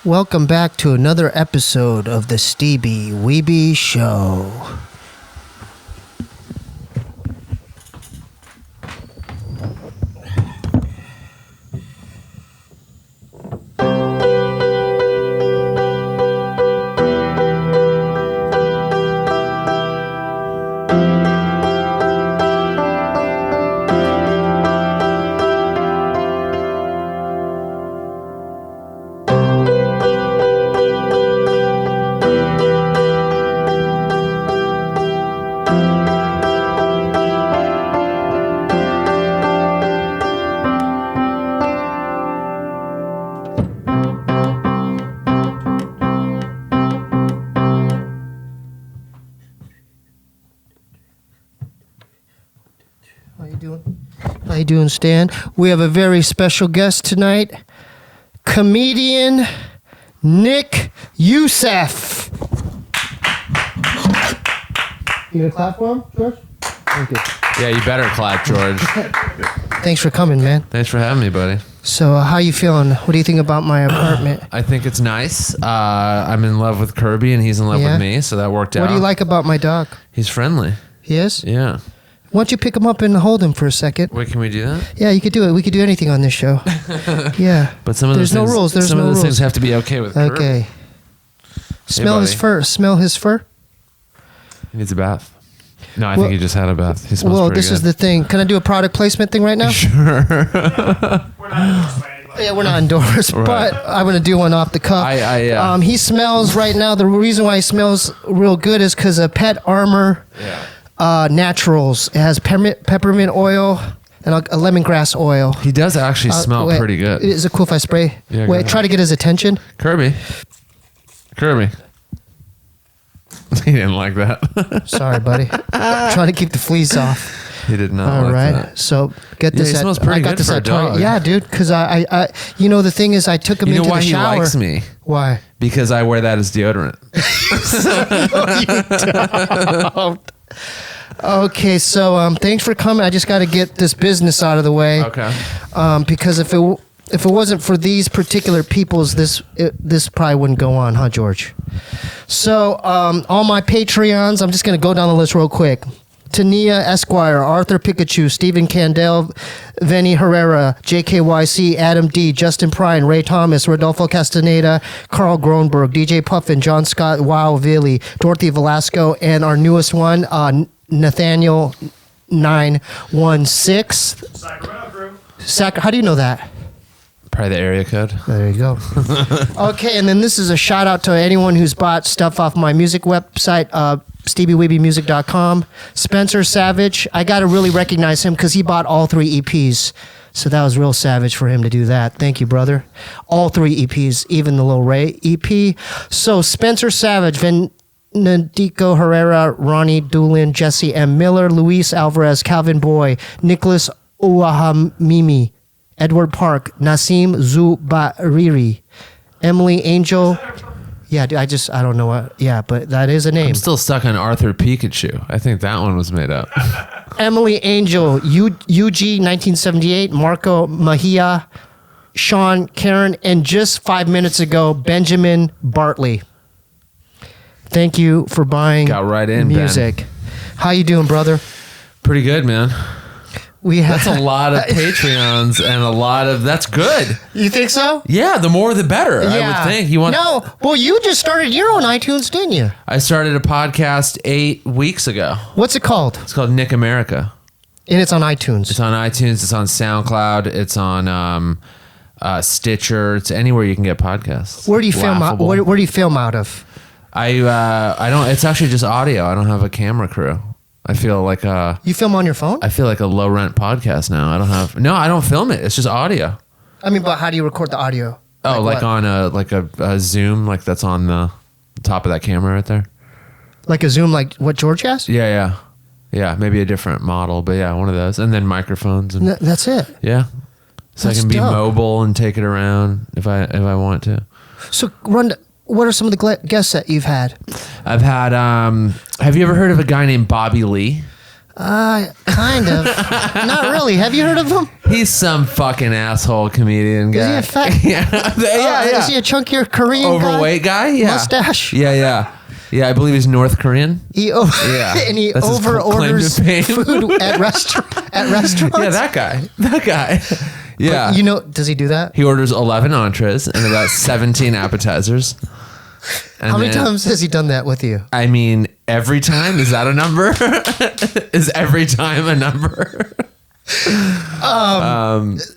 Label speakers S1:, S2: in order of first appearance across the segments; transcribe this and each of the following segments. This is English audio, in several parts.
S1: Welcome back to another episode of the Steebee Weebee Show. How you doing, Stan? We have a very special guest tonight, comedian Nick Youssef. You gonna clap for him, George? Thank you.
S2: Yeah, you better clap, George.
S1: Thanks for coming, man.
S2: Thanks for having me, buddy.
S1: So, how you feeling? What do you think about my apartment?
S2: I think it's nice. I'm in love with Kirby, and he's in love with me, so that worked out.
S1: What do you like about my dog?
S2: He's friendly.
S1: He is?
S2: Yeah.
S1: Why don't you pick him up and hold him for a second?
S2: Wait, can we do that?
S1: Yeah, you could do it. We could do anything on this show. Yeah.
S2: But some of
S1: There's no rules. There's
S2: some
S1: no
S2: of those
S1: rules.
S2: things have to be okay with Kirby.
S1: Okay. Smell his fur. Smell his fur.
S2: He needs a bath. No, I think he just had a bath. He smells pretty
S1: this
S2: good.
S1: is the thing. Can I do a product placement thing right now?
S2: Sure.
S1: Yeah, we're not endorsed,
S2: Right.
S1: but I'm going to do one off the cuff. He smells right now. The reason why he smells real good is because of Pet Armor Naturals. It has peppermint oil and a lemongrass oil.
S2: He does actually smell pretty good.
S1: Is it cool if I spray?
S2: Yeah,
S1: wait, try to get his attention.
S2: Kirby. He didn't like that.
S1: Sorry, buddy. Trying to keep the fleas off.
S2: He did not
S1: All
S2: like
S1: right.
S2: that.
S1: So get this.
S2: He smells pretty good for a dog.
S1: Yeah, dude. Because I, the thing is, I took him into the shower.
S2: You know why he likes me?
S1: Why?
S2: Because I wear that as deodorant.
S1: No, you don't. Okay, so thanks for coming. I just got to get this business out of the way.
S2: Okay.
S1: Because if it wasn't for these particular peoples, this probably wouldn't go on, huh, George? So all my Patreons, I'm just gonna go down the list real quick. Tania Esquire, Arthur Pikachu, Stephen Candel, Vinny Herrera, JKYC, Adam D, Justin Prine, Ray Thomas, Rodolfo Castaneda, Carl Gronberg, DJ Puffin, John Scott, Wow Villy, Dorothy Velasco, and our newest one, Nathaniel 916.
S3: Sacramento crew.
S1: How do you know that?
S2: Probably the area code.
S1: There you go. Okay, and then this is a shout out to anyone who's bought stuff off my music website, SteebieWeebieMusic.com. Spencer Savage, I got to really recognize him because he bought all 3 EPs. So that was real savage for him to do that. Thank you, brother. All 3 EPs, even the Lil Ray EP. So Spencer Savage, Venedico Herrera, Ronnie Doolin, Jesse M. Miller, Luis Alvarez, Calvin Boy, Nicholas Uahamimi, Edward Park, Nassim Zubariri, Emily Angel. Yeah, dude, I don't know what. Yeah, but that is a name.
S2: I'm still stuck on Arthur Pikachu. I think that one was made up.
S1: Emily Angel, UG 1978, Marco Mahia, Sean Karen, and just 5 minutes ago, Benjamin Bartley. Thank you for buying
S2: Got right in,
S1: music.
S2: Ben.
S1: How you doing, brother?
S2: Pretty good, man.
S1: That's
S2: a lot of Patreons and a lot of... That's good.
S1: You think so?
S2: Yeah, the more the better, I would think.
S1: No, well, you just started your own iTunes, didn't you?
S2: I started a podcast 8 weeks ago.
S1: What's it called?
S2: It's called Nick America.
S1: And it's on iTunes.
S2: It's on iTunes. It's on SoundCloud. It's on Stitcher. It's anywhere you can get podcasts.
S1: Where do you film out? Where do you film out of?
S2: I don't. It's actually just audio. I don't have a camera crew. I feel like
S1: You film on your phone?
S2: I feel like a low rent podcast now. I don't film it. It's just audio.
S1: I mean, but how do you record the audio?
S2: Oh, like on a Zoom, like that's on the top of that camera right there.
S1: Like a Zoom, like what George has?
S2: Yeah. Maybe a different model, but yeah, one of those, and then microphones. And,
S1: that's it.
S2: Yeah, so
S1: That's
S2: I can be
S1: dope.
S2: mobile and take it around if I want to.
S1: So, what are some of the guests that you've had?
S2: I've had. Have you ever heard of a guy named Bobby Lee?
S1: Kind of. Not really. Have you heard of him?
S2: He's some fucking asshole comedian guy.
S1: Is he a fat?
S2: yeah.
S1: Is he a chunkier Korean
S2: overweight guy? Yeah.
S1: Mustache?
S2: Yeah. I believe he's North Korean.
S1: And he
S2: That's his
S1: over
S2: claim
S1: orders
S2: to fame.
S1: food at restaurants.
S2: Yeah, that guy. Yeah.
S1: But, does he do that?
S2: He orders 11 entrees and about 17 appetizers. And
S1: How many times has he done that with you?
S2: I mean, every time? Is that a number? Is every time a number?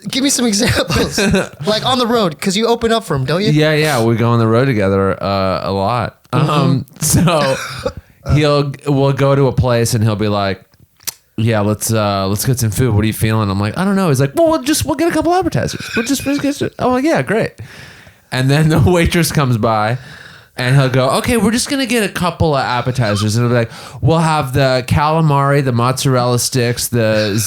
S1: Give me some examples. Like on the road, because you open up for him, don't you?
S2: Yeah. We go on the road together a lot. So we'll go to a place and he'll be like, yeah, let's get some food. What are you feeling? I'm like, I don't know. He's like, well, we'll get a couple appetizers. We'll just get it. I'm like, yeah, great. And then the waitress comes by and he'll go, okay, we're just going to get a couple of appetizers. And it'll be like, we'll have the calamari, the mozzarella sticks, the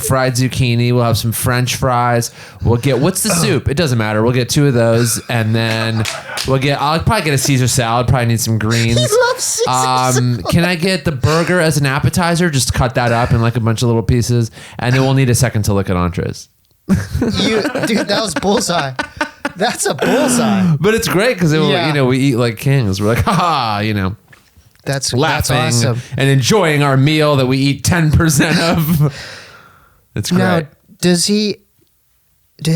S2: fried zucchini. We'll have some French fries. We'll get, what's the soup? It doesn't matter. We'll get 2 of those. And then I'll probably get a Caesar salad. Probably need some greens.
S1: He loves Caesar salad.
S2: Can I get the burger as an appetizer? Just cut that up in like a bunch of little pieces. And then we'll need a second to look at entrees.
S1: Dude, that was bullseye. That's a bullseye.
S2: But it's great because we eat like kings. We're like,
S1: That's
S2: laughing
S1: awesome.
S2: and enjoying our meal that we eat 10% of. It's great.
S1: Now, has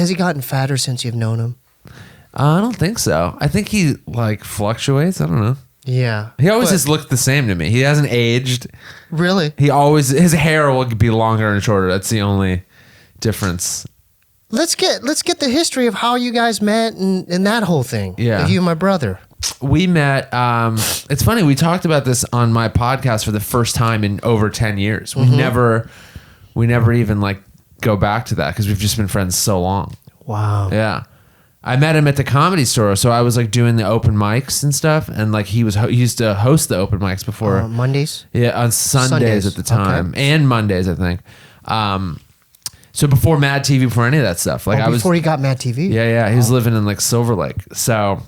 S1: he gotten fatter since you've known him?
S2: I don't think so. I think he like fluctuates. I don't know.
S1: Yeah.
S2: He always just looked the same to me. He hasn't aged.
S1: Really?
S2: His hair will be longer and shorter. That's the only difference.
S1: Let's get the history of how you guys met and that whole thing.
S2: Yeah.
S1: Of you and my brother.
S2: We met, it's funny, we talked about this on my podcast for the first time in over 10 years. We never even like go back to that because we've just been friends so long.
S1: Wow.
S2: Yeah. I met him at the Comedy Store. So I was like doing the open mics and stuff. And like he used to host the open mics before.
S1: Mondays?
S2: Yeah, on Sundays at the time. Okay. And Mondays, I think. So before Mad TV, before any of that stuff, like
S1: before he got Mad TV.
S2: Yeah. He was living in like Silver Lake, so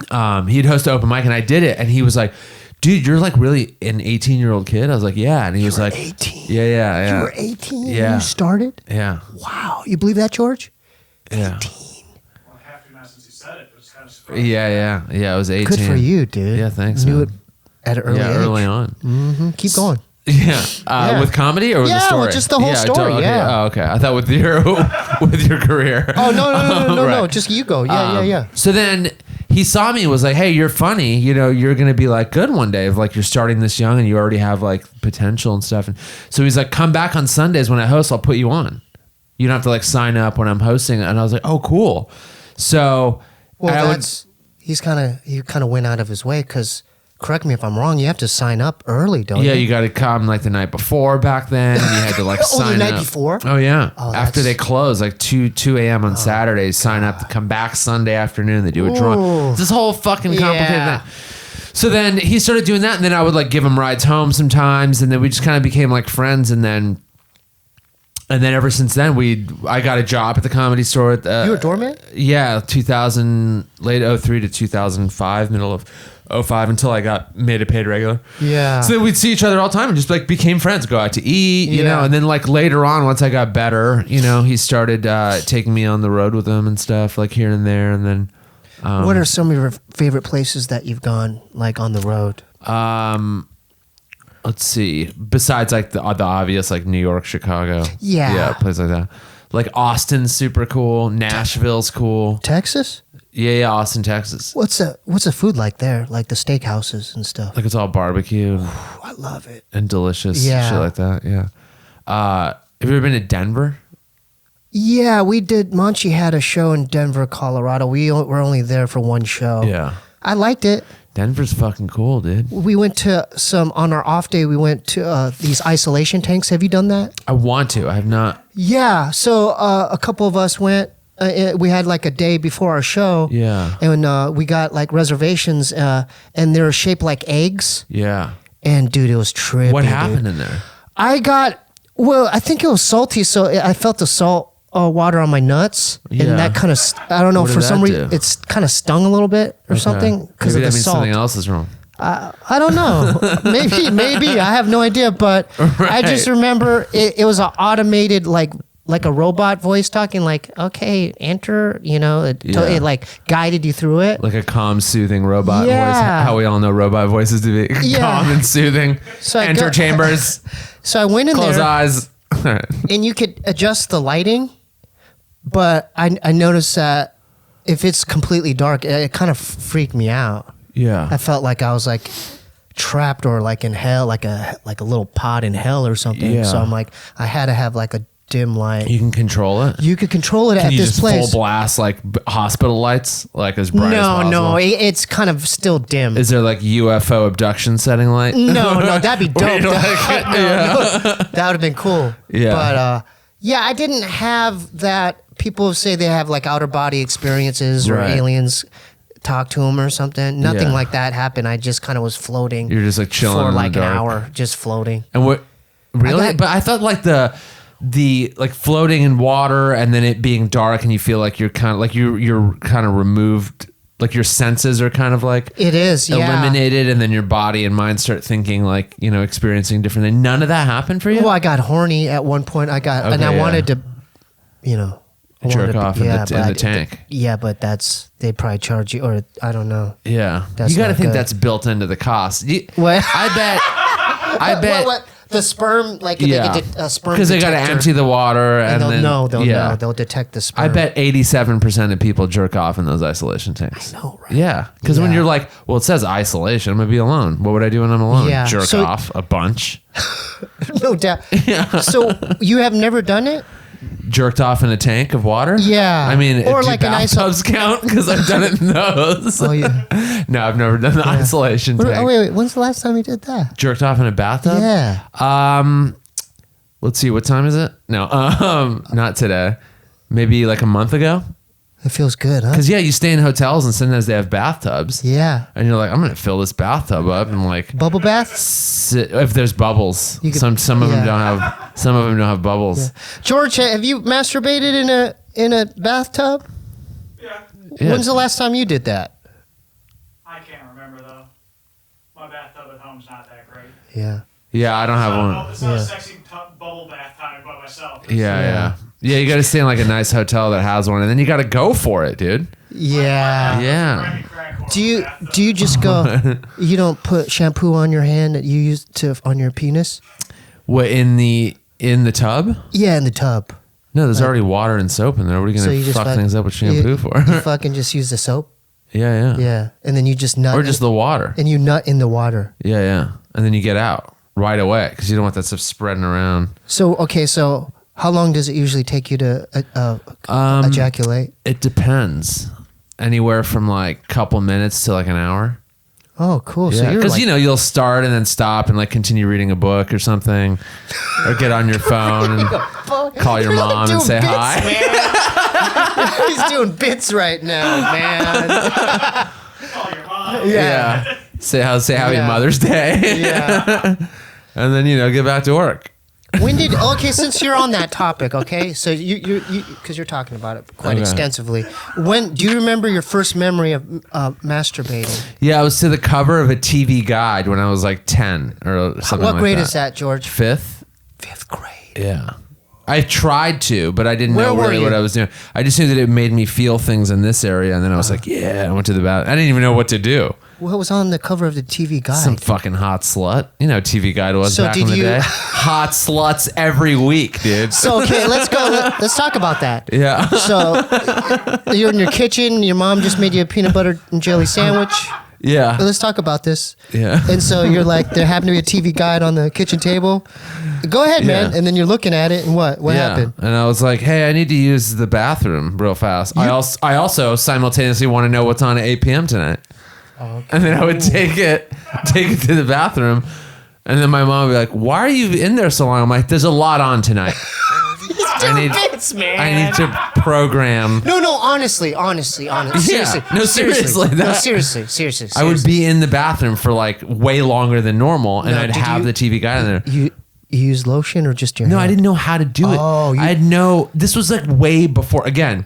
S2: he'd host an open mic, and I did it, and he was like, "Dude, you're like really an 18-year-old kid." I was like, "Yeah," and he was like,
S1: 18.
S2: Yeah.
S1: You were 18.
S2: Yeah.
S1: And you started.
S2: Yeah.
S1: Wow, you believe that, George?
S2: Yeah.
S1: 18.
S3: Well, half your since you said it, but it's kind of surprising.
S2: Yeah. I was 18.
S1: Good for you, dude.
S2: Yeah, thanks.
S1: Knew
S2: man.
S1: it at an early age.
S2: Early on.
S1: Mm-hmm. Keep going.
S2: Yeah. With comedy or with the story?
S1: Yeah, just the whole story.
S2: Okay.
S1: Yeah.
S2: Oh, okay. I thought with your career.
S1: Oh no!
S2: Right.
S1: Just you go. Yeah.
S2: So then he saw me and was like, "Hey, you're funny. You're gonna be like good one day. If like you're starting this young and you already have like potential and stuff." And so he's like, "Come back on Sundays when I host. I'll put you on. You don't have to like sign up when I'm hosting." And I was like, "Oh, cool." So
S1: he kind of went out of his way because. Correct me if I'm wrong. You have to sign up early, don't you?
S2: Yeah, you got to come like the night before back then. And you had to like sign up.
S1: the night before?
S2: Oh, yeah.
S1: Oh,
S2: after they close, like 2 a.m. on Saturdays, sign up to come back Sunday afternoon. They do a draw. It's this whole fucking complicated thing. So then he started doing that, and then I would like give him rides home sometimes, and then we just kind of became like friends, and then ever since then, I got a job at the Comedy Store.
S1: You were a doorman?
S2: Yeah, 2000, late 03 to 2005, middle of 05 until I made a paid regular.
S1: Yeah.
S2: So then we'd see each other all the time and just like became friends, go out to eat, you know, and then like later on, once I got better, he started taking me on the road with him and stuff like here and there. And then,
S1: what are some of your favorite places that you've gone like on the road?
S2: Let's see. Besides like the obvious like New York, Chicago.
S1: Yeah.
S2: Places like that. Like Austin's super cool. Nashville's cool.
S1: Texas?
S2: Yeah, Austin, Texas.
S1: What's the food like there? Like the steakhouses and stuff.
S2: Like it's all barbecue.
S1: I love it.
S2: And delicious.
S1: Yeah.
S2: Shit like that. Yeah. Have you ever been to Denver?
S1: Yeah, we did. Monchi had a show in Denver, Colorado. We were only there for one show.
S2: Yeah.
S1: I liked it.
S2: Denver's fucking cool, dude.
S1: We went to on our off day, we went to these isolation tanks. Have you done that?
S2: I want to. I have not.
S1: Yeah. So a couple of us went. We had like a day before our show.
S2: Yeah.
S1: And we got like reservations and they were shaped like eggs.
S2: Yeah.
S1: And dude, it was trippy.
S2: What happened in there?
S1: I think it was salty. So I felt the salt water on my nuts.
S2: Yeah.
S1: And that kind of, I don't know,
S2: What
S1: for
S2: did
S1: some
S2: that
S1: reason,
S2: do?
S1: it's kind of stung a little bit or something because of
S2: Maybe
S1: the
S2: that means
S1: salt.
S2: something else is wrong.
S1: I don't know. Maybe I have no idea, but I just remember it was an automated like a robot voice talking like, okay, enter, it like guided you through it.
S2: Like a calm, soothing robot voice.
S1: Yeah.
S2: How we all know robot voices to be calm and soothing.
S1: So I
S2: enter chambers.
S1: So I went in
S2: Close
S1: there.
S2: eyes.
S1: And you could adjust the lighting, but I noticed that if it's completely dark, it kind of freaked me out.
S2: Yeah.
S1: I felt like I was like trapped or like in hell, like a little pod in hell or something.
S2: Yeah.
S1: So I'm like, I had to have like a dim light.
S2: You can control it.
S1: You could control it
S2: Can
S1: at
S2: you
S1: this
S2: just
S1: place.
S2: full blast like hospital lights, like as bright as possible?
S1: No, it's kind of still dim.
S2: Is there like UFO abduction setting light?
S1: No, that'd be dope.
S2: Where you're like-
S1: No, that would have been cool.
S2: Yeah.
S1: But yeah, I didn't have that. People say they have like outer body experiences or
S2: Right.
S1: aliens talk to them or something. Nothing
S2: Yeah.
S1: like that happened. I just kind of was floating.
S2: You're just like chilling
S1: for
S2: in the
S1: like an
S2: dark.
S1: hour, just floating.
S2: And what? Really?
S1: got-
S2: But I thought like the like floating in water and then it being dark and you feel like you're kind of like you're kind of removed, like your senses are kind of like
S1: It is, yeah.
S2: eliminated, and then your body and mind start thinking like experiencing different things. None of that happened for you.
S1: Well, I got horny at one point. And
S2: Okay,
S1: I
S2: yeah.
S1: wanted to, I
S2: Jerk
S1: wanted to-
S2: off in
S1: yeah,
S2: the
S1: but
S2: tank.
S1: Yeah, but they'd probably charge you, or I don't know.
S2: Yeah,
S1: That's
S2: you got to
S1: not
S2: think
S1: good.
S2: that's built into the cost.
S1: What?
S2: I bet.
S1: What? The sperm, like
S2: Yeah,
S1: they get a sperm
S2: because they got to
S1: detector.
S2: empty the water and
S1: They'll
S2: then
S1: know. They'll
S2: yeah.
S1: know. They'll detect the sperm.
S2: I bet 87% of people jerk off in those isolation tanks.
S1: I know, right?
S2: Yeah, because when
S1: Yeah.
S2: you're like, well, it says isolation, I'm gonna be alone. What would I do when I'm alone?
S1: Yeah,
S2: Jerk
S1: so-
S2: off a bunch.
S1: No doubt. So you have never done it?
S2: Jerked off in a tank of water?
S1: Yeah.
S2: I mean,
S1: Or
S2: do
S1: like an
S2: bathtubs count? Because I've done it in those.
S1: Oh yeah.
S2: No, I've never done the isolation tank.
S1: Oh wait. When's the last time you did that?
S2: Jerked off in a bathtub?
S1: Yeah.
S2: Let's see, what time is it? No, not today. Maybe like a month ago.
S1: It feels good, huh?
S2: Because yeah, you stay in hotels and sometimes they have bathtubs.
S1: Yeah.
S2: And you're like, I'm gonna fill this bathtub up and like
S1: Bubble bath.
S2: if there's bubbles.
S1: You could-
S2: Some of them
S1: yeah.
S2: don't have. Some of them don't have bubbles.
S1: George, have you masturbated in a bathtub?
S3: Yeah.
S2: Yeah.
S1: When's the last time you did that?
S3: I can't remember though. My bathtub at home's not that great.
S1: Yeah.
S2: Yeah, I don't have one.
S3: It's not
S1: Yeah.
S3: a sexy bubble bath time by myself.
S2: Yeah. You got to stay in like a nice hotel that has one, and then you got to go for it, dude.
S1: Yeah.
S2: Yeah.
S1: Do you just go? You don't put shampoo on your hand that you use on your penis?
S2: What in the tub?
S1: Yeah, in the tub.
S2: No, there's already water and soap in there. What are you
S1: So
S2: gonna
S1: you just
S2: fuck
S1: fuck-
S2: things up with shampoo
S1: you,
S2: for?
S1: You fucking just use the soap.
S2: Yeah.
S1: Yeah, and then you just nut.
S2: Or just the water.
S1: and you nut in the water.
S2: Yeah. And then you get out right away because you don't want that stuff spreading around.
S1: So how long does it usually take you to ejaculate?
S2: It depends. Anywhere from like couple minutes to like an hour.
S1: Oh, cool. So
S2: Yeah,
S1: you're
S2: because
S1: like,
S2: you'll start and then stop and like continue reading a book or something, or get on your phone and call your
S1: You're like
S2: mom and
S1: doing
S2: say
S1: bits,
S2: hi.
S1: He's doing bits right now, man.
S3: Call your mom.
S2: Yeah. Say happy
S1: Yeah.
S2: Mother's Day.
S1: Yeah.
S2: And then get back to work.
S1: When did since you're on that topic, okay? So you because you're talking about it quite
S2: Okay.
S1: extensively. When do you remember your first memory of masturbating?
S2: Yeah, I was to the cover of a TV guide when I was like 10 or something.
S1: What
S2: like
S1: grade
S2: that.
S1: is that, George?
S2: Fifth.
S1: Fifth grade.
S2: Yeah. I tried to, but I didn't
S1: Where
S2: know
S1: were
S2: really
S1: you?
S2: what I was doing. I just knew that it made me feel things in this area, and then I was like, yeah, I went to the bathroom. I didn't even know what to do.
S1: What was on the cover of the TV guide?
S2: Some fucking hot slut. You know, TV Guide was
S1: So
S2: back
S1: did
S2: in the
S1: you-
S2: day. Hot sluts every week, dude.
S1: So okay, let's go. Let's talk about that.
S2: Yeah.
S1: So you're in your kitchen. Your mom just made you a peanut butter and jelly sandwich.
S2: Yeah.
S1: Let's talk about this.
S2: Yeah.
S1: And so you're like, there happened to be a TV guide on the kitchen table. Go ahead, man.
S2: Yeah.
S1: And then you're looking at it, and what happened?
S2: And I was like, hey, I need to use the bathroom real fast. I also simultaneously want to know what's on at 8 p.m. tonight.
S1: Okay.
S2: And then I would take it to the bathroom. And then my mom would be like, why are you in there so long? I'm like, there's a lot on tonight.
S1: Bits, man.
S2: I need to program.
S1: No, honestly. Seriously.
S2: No, seriously,
S1: No,
S2: that-
S1: seriously.
S2: I would be in the bathroom for like way longer than normal, and
S1: No,
S2: I'd
S1: did
S2: have
S1: you-
S2: the TV guide in there.
S1: You use lotion or just your
S2: No,
S1: hand?
S2: I didn't know how to do it.
S1: Oh,
S2: I had no. This was like way before. Again,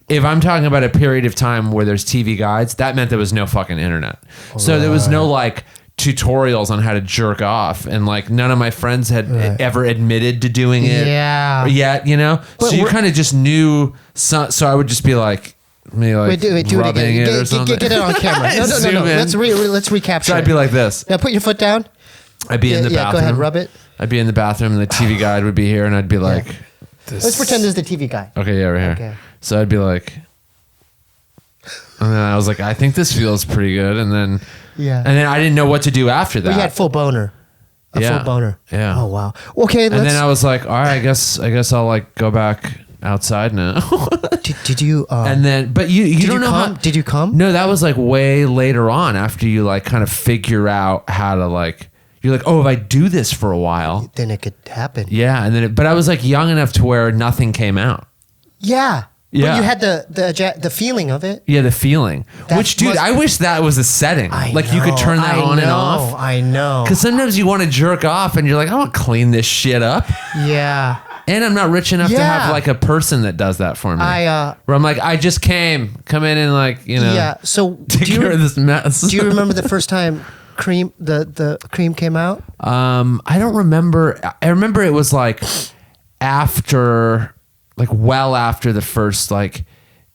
S2: if I'm talking about a period of time where there's TV guides, that meant there was no fucking internet. So there was no like tutorials on how to jerk off, and like none of my friends had ever admitted to doing it yet, you know?
S1: But
S2: so you kind of just knew, so I would just be like, maybe like
S1: do it
S2: rubbing
S1: again.
S2: it or something.
S1: Get it on camera. No. Let's recapture.
S2: So I'd be like this.
S1: Now put your foot down.
S2: I'd be in the bathroom.
S1: Go ahead, rub it.
S2: I'd be in the bathroom and the TV guide would be here and I'd be like,
S1: Let's pretend this is the TV guy.
S2: okay, yeah, right here.
S1: Okay.
S2: So I'd be like, and then I was like, I think this feels pretty good. And then, and then I didn't know what to do after that.
S1: We had full boner. Full boner.
S2: Yeah.
S1: Oh wow. Okay.
S2: And then I was like, all right, I guess I'll like go back outside now.
S1: Did you?
S2: And then, but you don't know
S1: come? Did you come?
S2: No, that was like way later on after you like kind of figure out how to like. You're like, oh, if I do this for a while,
S1: then it could happen.
S2: Yeah, and then, but I was like young enough to where nothing came out.
S1: Yeah.
S2: Yeah.
S1: But you had the feeling of it.
S2: Yeah, the feeling. Which, dude, I wish that was a setting. Like you could turn that on and off.
S1: I know.
S2: Because sometimes you want to jerk off and you're like, I want to clean this shit up.
S1: Yeah.
S2: And I'm not rich enough to have like a person that does that for me. Where I'm like, I just come in and like, you know.
S1: Yeah. So
S2: take care of this mess.
S1: Do you remember the first time the cream came out?
S2: I don't remember. I remember it was like after, like well after the first like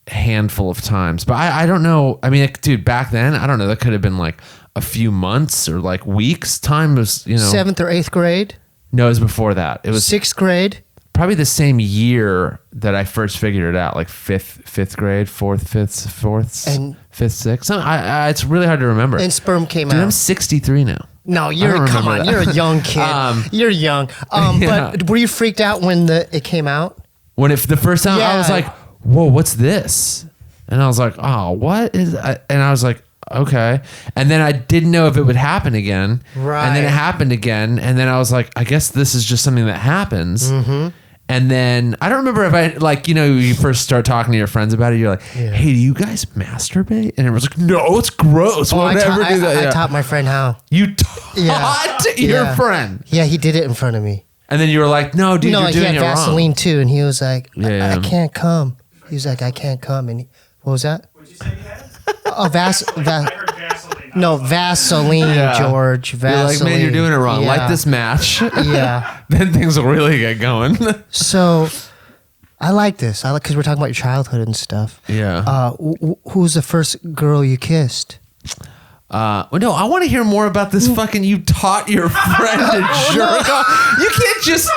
S2: handful of times. But I don't know. I mean, dude, back then, I don't know. That could have been like a few months or like weeks. Time was, you know.
S1: 7th or 8th grade?
S2: No, it was before that. It was
S1: 6th grade?
S2: Probably the same year that I first figured it out, like fifth grade, fifth,
S1: and
S2: fifth, sixth. It's really hard to remember.
S1: And sperm came
S2: Dude,
S1: out.
S2: I'm 63 now.
S1: No, you're a young kid. You're young. But were you freaked out when it came out?
S2: When the first time I was like, "Whoa, what's this?" And I was like, "Oh, what is?" And I was like, "Okay." And then I didn't know if it would happen again.
S1: Right.
S2: And then it happened again. And then I was like, "I guess this is just something that happens." Mm-hmm. And then I don't remember if I like, you know, you first start talking to your friends about it. You're like, "Hey, do you guys masturbate?" And everyone's like, "No, it's gross. We'll never do that."
S1: I taught my friend how.
S2: You taught your friend?
S1: Yeah, he did it in front of me.
S2: And then you were like, "No, dude, you're doing it wrong."
S1: Vaseline too, and he was like, I can't come. He was like, I can't come. And what was that?
S3: What'd you say you had?
S1: Oh,
S3: I heard Vaseline.
S1: No, Vaseline, George. Vaseline.
S2: You're like, man, you're doing it wrong.
S1: Yeah.
S2: Light this match.
S1: Yeah.
S2: Then things will really get going.
S1: So, I like this. I like because we're talking about your childhood and stuff.
S2: Yeah.
S1: Who's the first girl you kissed?
S2: Well, no, I want to hear more about this fucking you taught your friend to jerk off. You can't just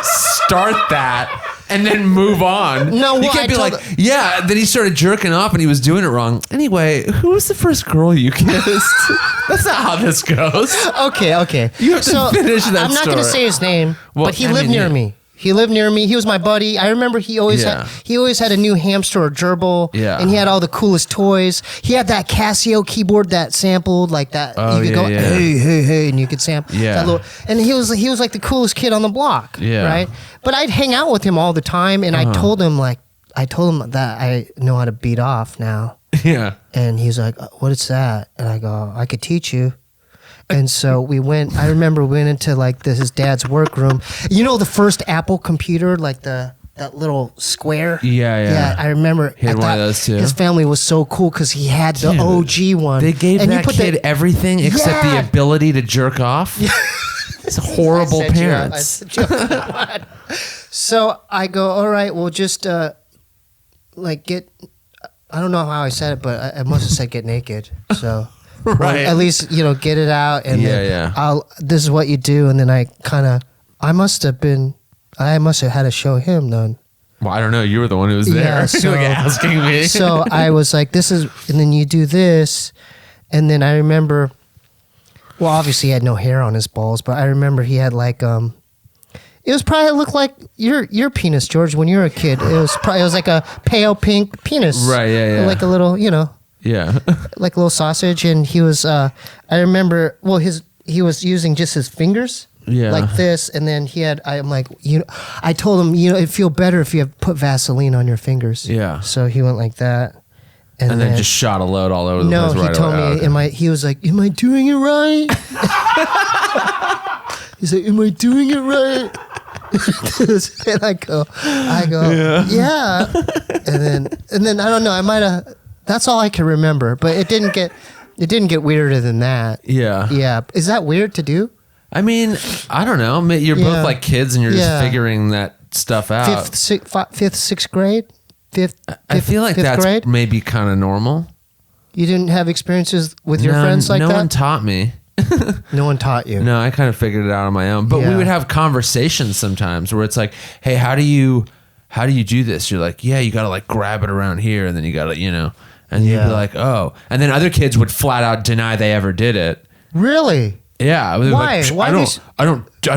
S2: start that and then move on.
S1: No,
S2: you can't be like, yeah, then he started jerking off and he was doing it wrong. Anyway, who was the first girl you kissed? That's not how this goes.
S1: Okay.
S2: You have to finish that
S1: I'm not going to say his name, but he lived near me. He lived near me. He was my buddy. I remember he always had a new hamster or gerbil, and he had all the coolest toys. He had that Casio keyboard that sampled like that. You could go, hey, and you could sample.
S2: Yeah.
S1: And he was like the coolest kid on the block.
S2: Yeah.
S1: Right. But I'd hang out with him all the time, and I told him that I know how to beat off now.
S2: Yeah.
S1: And he's like, "What is that?" And I go, "I could teach you." And so I remember we went into like his dad's workroom. You know the first Apple computer, like that little square?
S2: Yeah.
S1: I remember.
S2: He had one of those too.
S1: His family was so cool because he had the OG one.
S2: They gave that kid everything except the ability to jerk off. It's horrible parents.
S1: So I go, all right, well just like get, I don't know how I said it, but I must have said get naked. So.
S2: Right.
S1: Well, at least, get it out. And then this is what you do. And then I must have had to show him then.
S2: Well, I don't know. You were the one who was there.
S1: Yeah, so,
S2: like asking me.
S1: So I was like, and then you do this. And then I remember, well, obviously he had no hair on his balls, but I remember he had like, it looked like your penis, George, when you were a kid. It was like a pale pink penis.
S2: Right, yeah.
S1: Like a little,
S2: Yeah.
S1: like a little sausage, and he was I remember he was using just his fingers like this, and then I told him it'd feel better if you have put Vaseline on your fingers.
S2: Yeah.
S1: So he went like that, and
S2: then just shot a load all over the place.
S1: No, he told me he was like, "Am I doing it right?" He's like, "Am I doing it right?" And I go, yeah. And then I don't know. I might have. That's all I can remember. But it didn't get weirder than that.
S2: Yeah.
S1: Yeah. Is that weird to do?
S2: I mean, I don't know. You're both like kids, and you're just figuring that stuff out.
S1: Fifth, sixth grade.
S2: I feel like
S1: fifth
S2: that's
S1: grade?
S2: maybe kind of normal.
S1: You didn't have experiences with your friends like that?
S2: No one taught me.
S1: No one taught you.
S2: No, I kind of figured it out on my own. But we would have conversations sometimes where it's like, hey, how do you do this? You're like, yeah, you got to like grab it around here, and then you got to, and you'd be like, oh. And then other kids would flat out deny they ever did it.
S1: Really?
S2: Yeah.
S1: Why?
S2: Like,
S1: Why
S2: I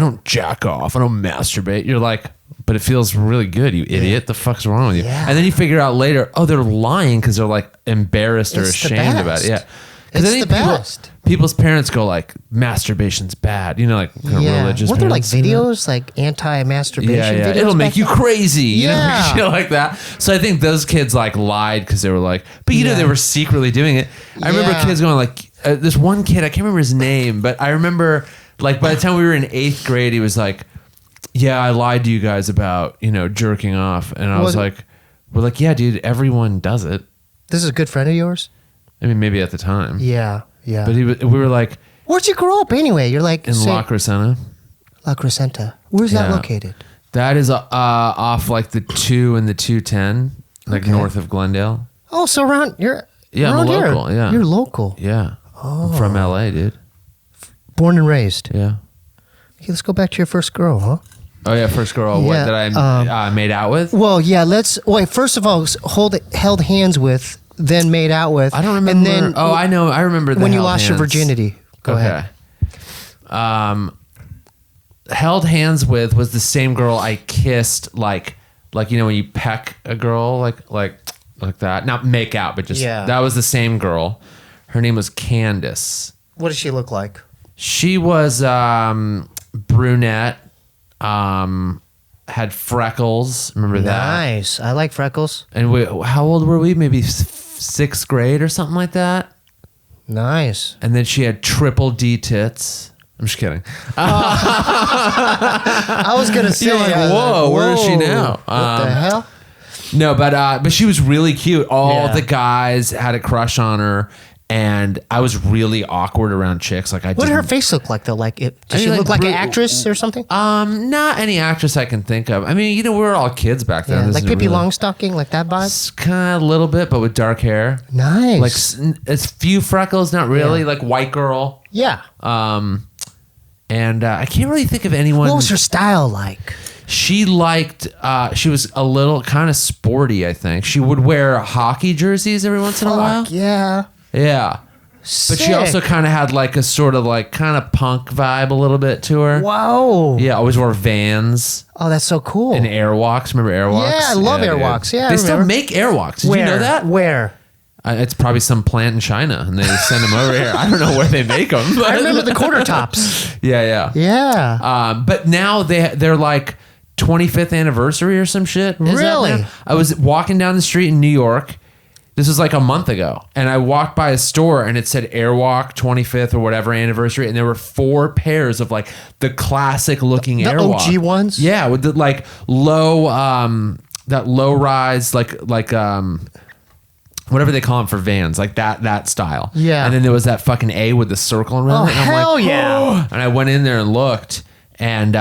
S2: don't jack off. I don't masturbate. You're like, but it feels really good, you idiot. The fuck's wrong with you?
S1: Yeah.
S2: And then you figure out later, oh, they're lying because they're like embarrassed or
S1: It's the
S2: ashamed about it.
S1: best.
S2: Yeah.
S1: It's
S2: I think
S1: the best.
S2: People's parents go like, masturbation's bad. Like kind of religious.
S1: Weren't there like
S2: parents and that.
S1: videos, like anti-masturbation videos?
S2: It'll make
S1: back
S2: you
S1: then?
S2: crazy.
S1: Yeah.
S2: Shit like that. So I think those kids like lied because they were like, but they were secretly doing it. I remember kids going like, this one kid, I can't remember his name, but I remember like by the time we were in 8th grade, he was like, yeah, I lied to you guys about, jerking off. And I was like, we're like, yeah, dude, everyone does it.
S1: This is a good friend of yours?
S2: I mean, maybe at the time.
S1: Yeah.
S2: But we were like,
S1: where'd you grow up anyway? You're like...
S2: in La Crescenta.
S1: La Crescenta. Where's that located?
S2: That is off like the 2 and the 210, like north of Glendale.
S1: Oh, so around... You're
S2: I'm
S1: around here.
S2: local. Yeah.
S1: You're local.
S2: Yeah. I'm from LA, dude.
S1: Born and raised.
S2: Yeah.
S1: Okay, let's go back to your first girl, huh?
S2: Oh yeah, first girl
S1: Yeah,
S2: that I made out with.
S1: Well, yeah, wait, first of all, held hands with, then made out with.
S2: I don't remember.
S1: And then,
S2: I know. I remember
S1: when you lost your virginity. Go ahead.
S2: Held hands with was the same girl I kissed, like when you peck a girl, like that. Not make out, but just that was the same girl. Her name was Candace.
S1: What does she look like?
S2: She was brunette. Had freckles. Remember that?
S1: Nice. I like freckles.
S2: And how old were we? Maybe 6th grade or something like that.
S1: Nice.
S2: And then she had triple D tits. I'm just kidding.
S1: I was gonna say,
S2: You're like, whoa, where is she now?
S1: What the hell?
S2: No, but she was really cute. All
S1: Yeah.
S2: the guys had a crush on her, and I was really awkward around chicks. Like
S1: What did her face look like though? Like, did she
S2: mean,
S1: look
S2: like
S1: like an actress or something?
S2: Not any actress I can think of. I mean, we were all kids back then.
S1: Yeah,
S2: This
S1: like
S2: isn't
S1: Pippi
S2: really-
S1: Longstocking, like that vibe.
S2: It's kind of a little bit, but with dark hair.
S1: Nice.
S2: Like it's few freckles, not really.
S1: Yeah.
S2: Like white girl.
S1: Yeah.
S2: And I can't really think of anyone.
S1: What was her style like?
S2: She liked. She was a little kind of sporty. I think she would wear hockey jerseys every once in a while.
S1: Fuck yeah.
S2: Yeah. But she also kind of had like a sort of like kind of punk vibe a little bit to her.
S1: Wow.
S2: Yeah, always wore Vans
S1: Oh, that's so cool.
S2: and Airwalks. Remember Airwalks?
S1: Yeah, I love
S2: dude.
S1: Airwalks. Yeah, I
S2: they still
S1: remember.
S2: make Airwalks. Did
S1: Where?
S2: you know that?
S1: Where?
S2: It's probably some plant in China, and they send them over here. I don't know where they make them.
S1: I remember the quarter tops.
S2: Yeah.
S1: Yeah.
S2: But now they're like 25th anniversary or some shit. Is that
S1: Really?
S2: now? I was walking down the street in New York. This was like a month ago, and I walked by a store and it said Airwalk 25th or whatever anniversary, and there were 4 pairs of like the classic looking
S1: The
S2: Airwalk.
S1: OG ones?
S2: Yeah, with the like low that low rise like whatever they call them for Vans, like that style.
S1: Yeah.
S2: And then there was that fucking A with the circle around
S1: Oh,
S2: it. And I'm
S1: hell
S2: like,
S1: yeah.
S2: "Oh." And I went in there and looked, and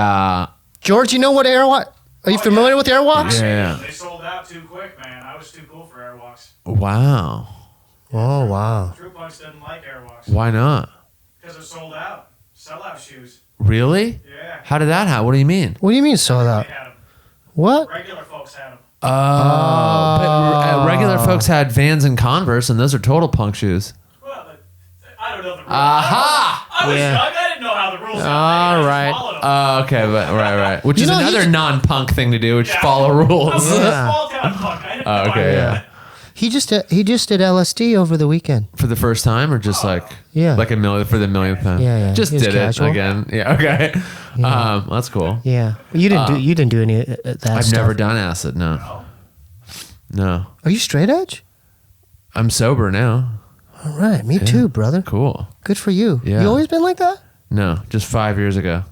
S1: George, you know what Airwalk? Are you familiar with Airwalks?
S2: yeah.
S3: They sold out too quick, man. I was too cool for Airwalks.
S2: Wow.
S1: Oh, wow.
S3: True Punks didn't like Airwalks
S2: Why not?
S3: because it sold out. Sellout shoes.
S2: Really?
S3: Yeah.
S2: How did that happen? What do you mean?
S1: What do you mean sold out?
S3: They had them.
S1: What?
S3: Regular folks had them.
S2: Oh, but regular folks had Vans and Converse, and those are total punk shoes.
S3: Well, I don't know the rules.
S2: Aha!
S3: I was
S1: Yeah.
S3: young. I didn't know how the rules.
S1: All right.
S2: Okay, but right. Which
S1: You
S2: is
S1: know,
S2: another
S1: he's-
S2: non-punk thing to do, which
S3: Yeah.
S2: follow
S3: I was
S2: rules.
S3: a
S1: Yeah.
S3: small town punk. I didn't
S2: Oh,
S3: know
S2: okay, yeah.
S1: He just did LSD over the weekend.
S2: For the first time, or just like
S1: Yeah.
S2: like a million for the millionth time?
S1: Yeah.
S2: Just
S1: He was
S2: did
S1: casual.
S2: it again. Yeah, okay. That's cool.
S1: Yeah. You didn't do any of that
S2: I've
S1: stuff.
S2: never done acid. No.
S1: Are you straight edge?
S2: I'm sober now.
S1: All right. Me too, brother.
S2: Cool.
S1: Good for you.
S2: Yeah.
S1: You always been like that?
S2: No, just 5 years ago.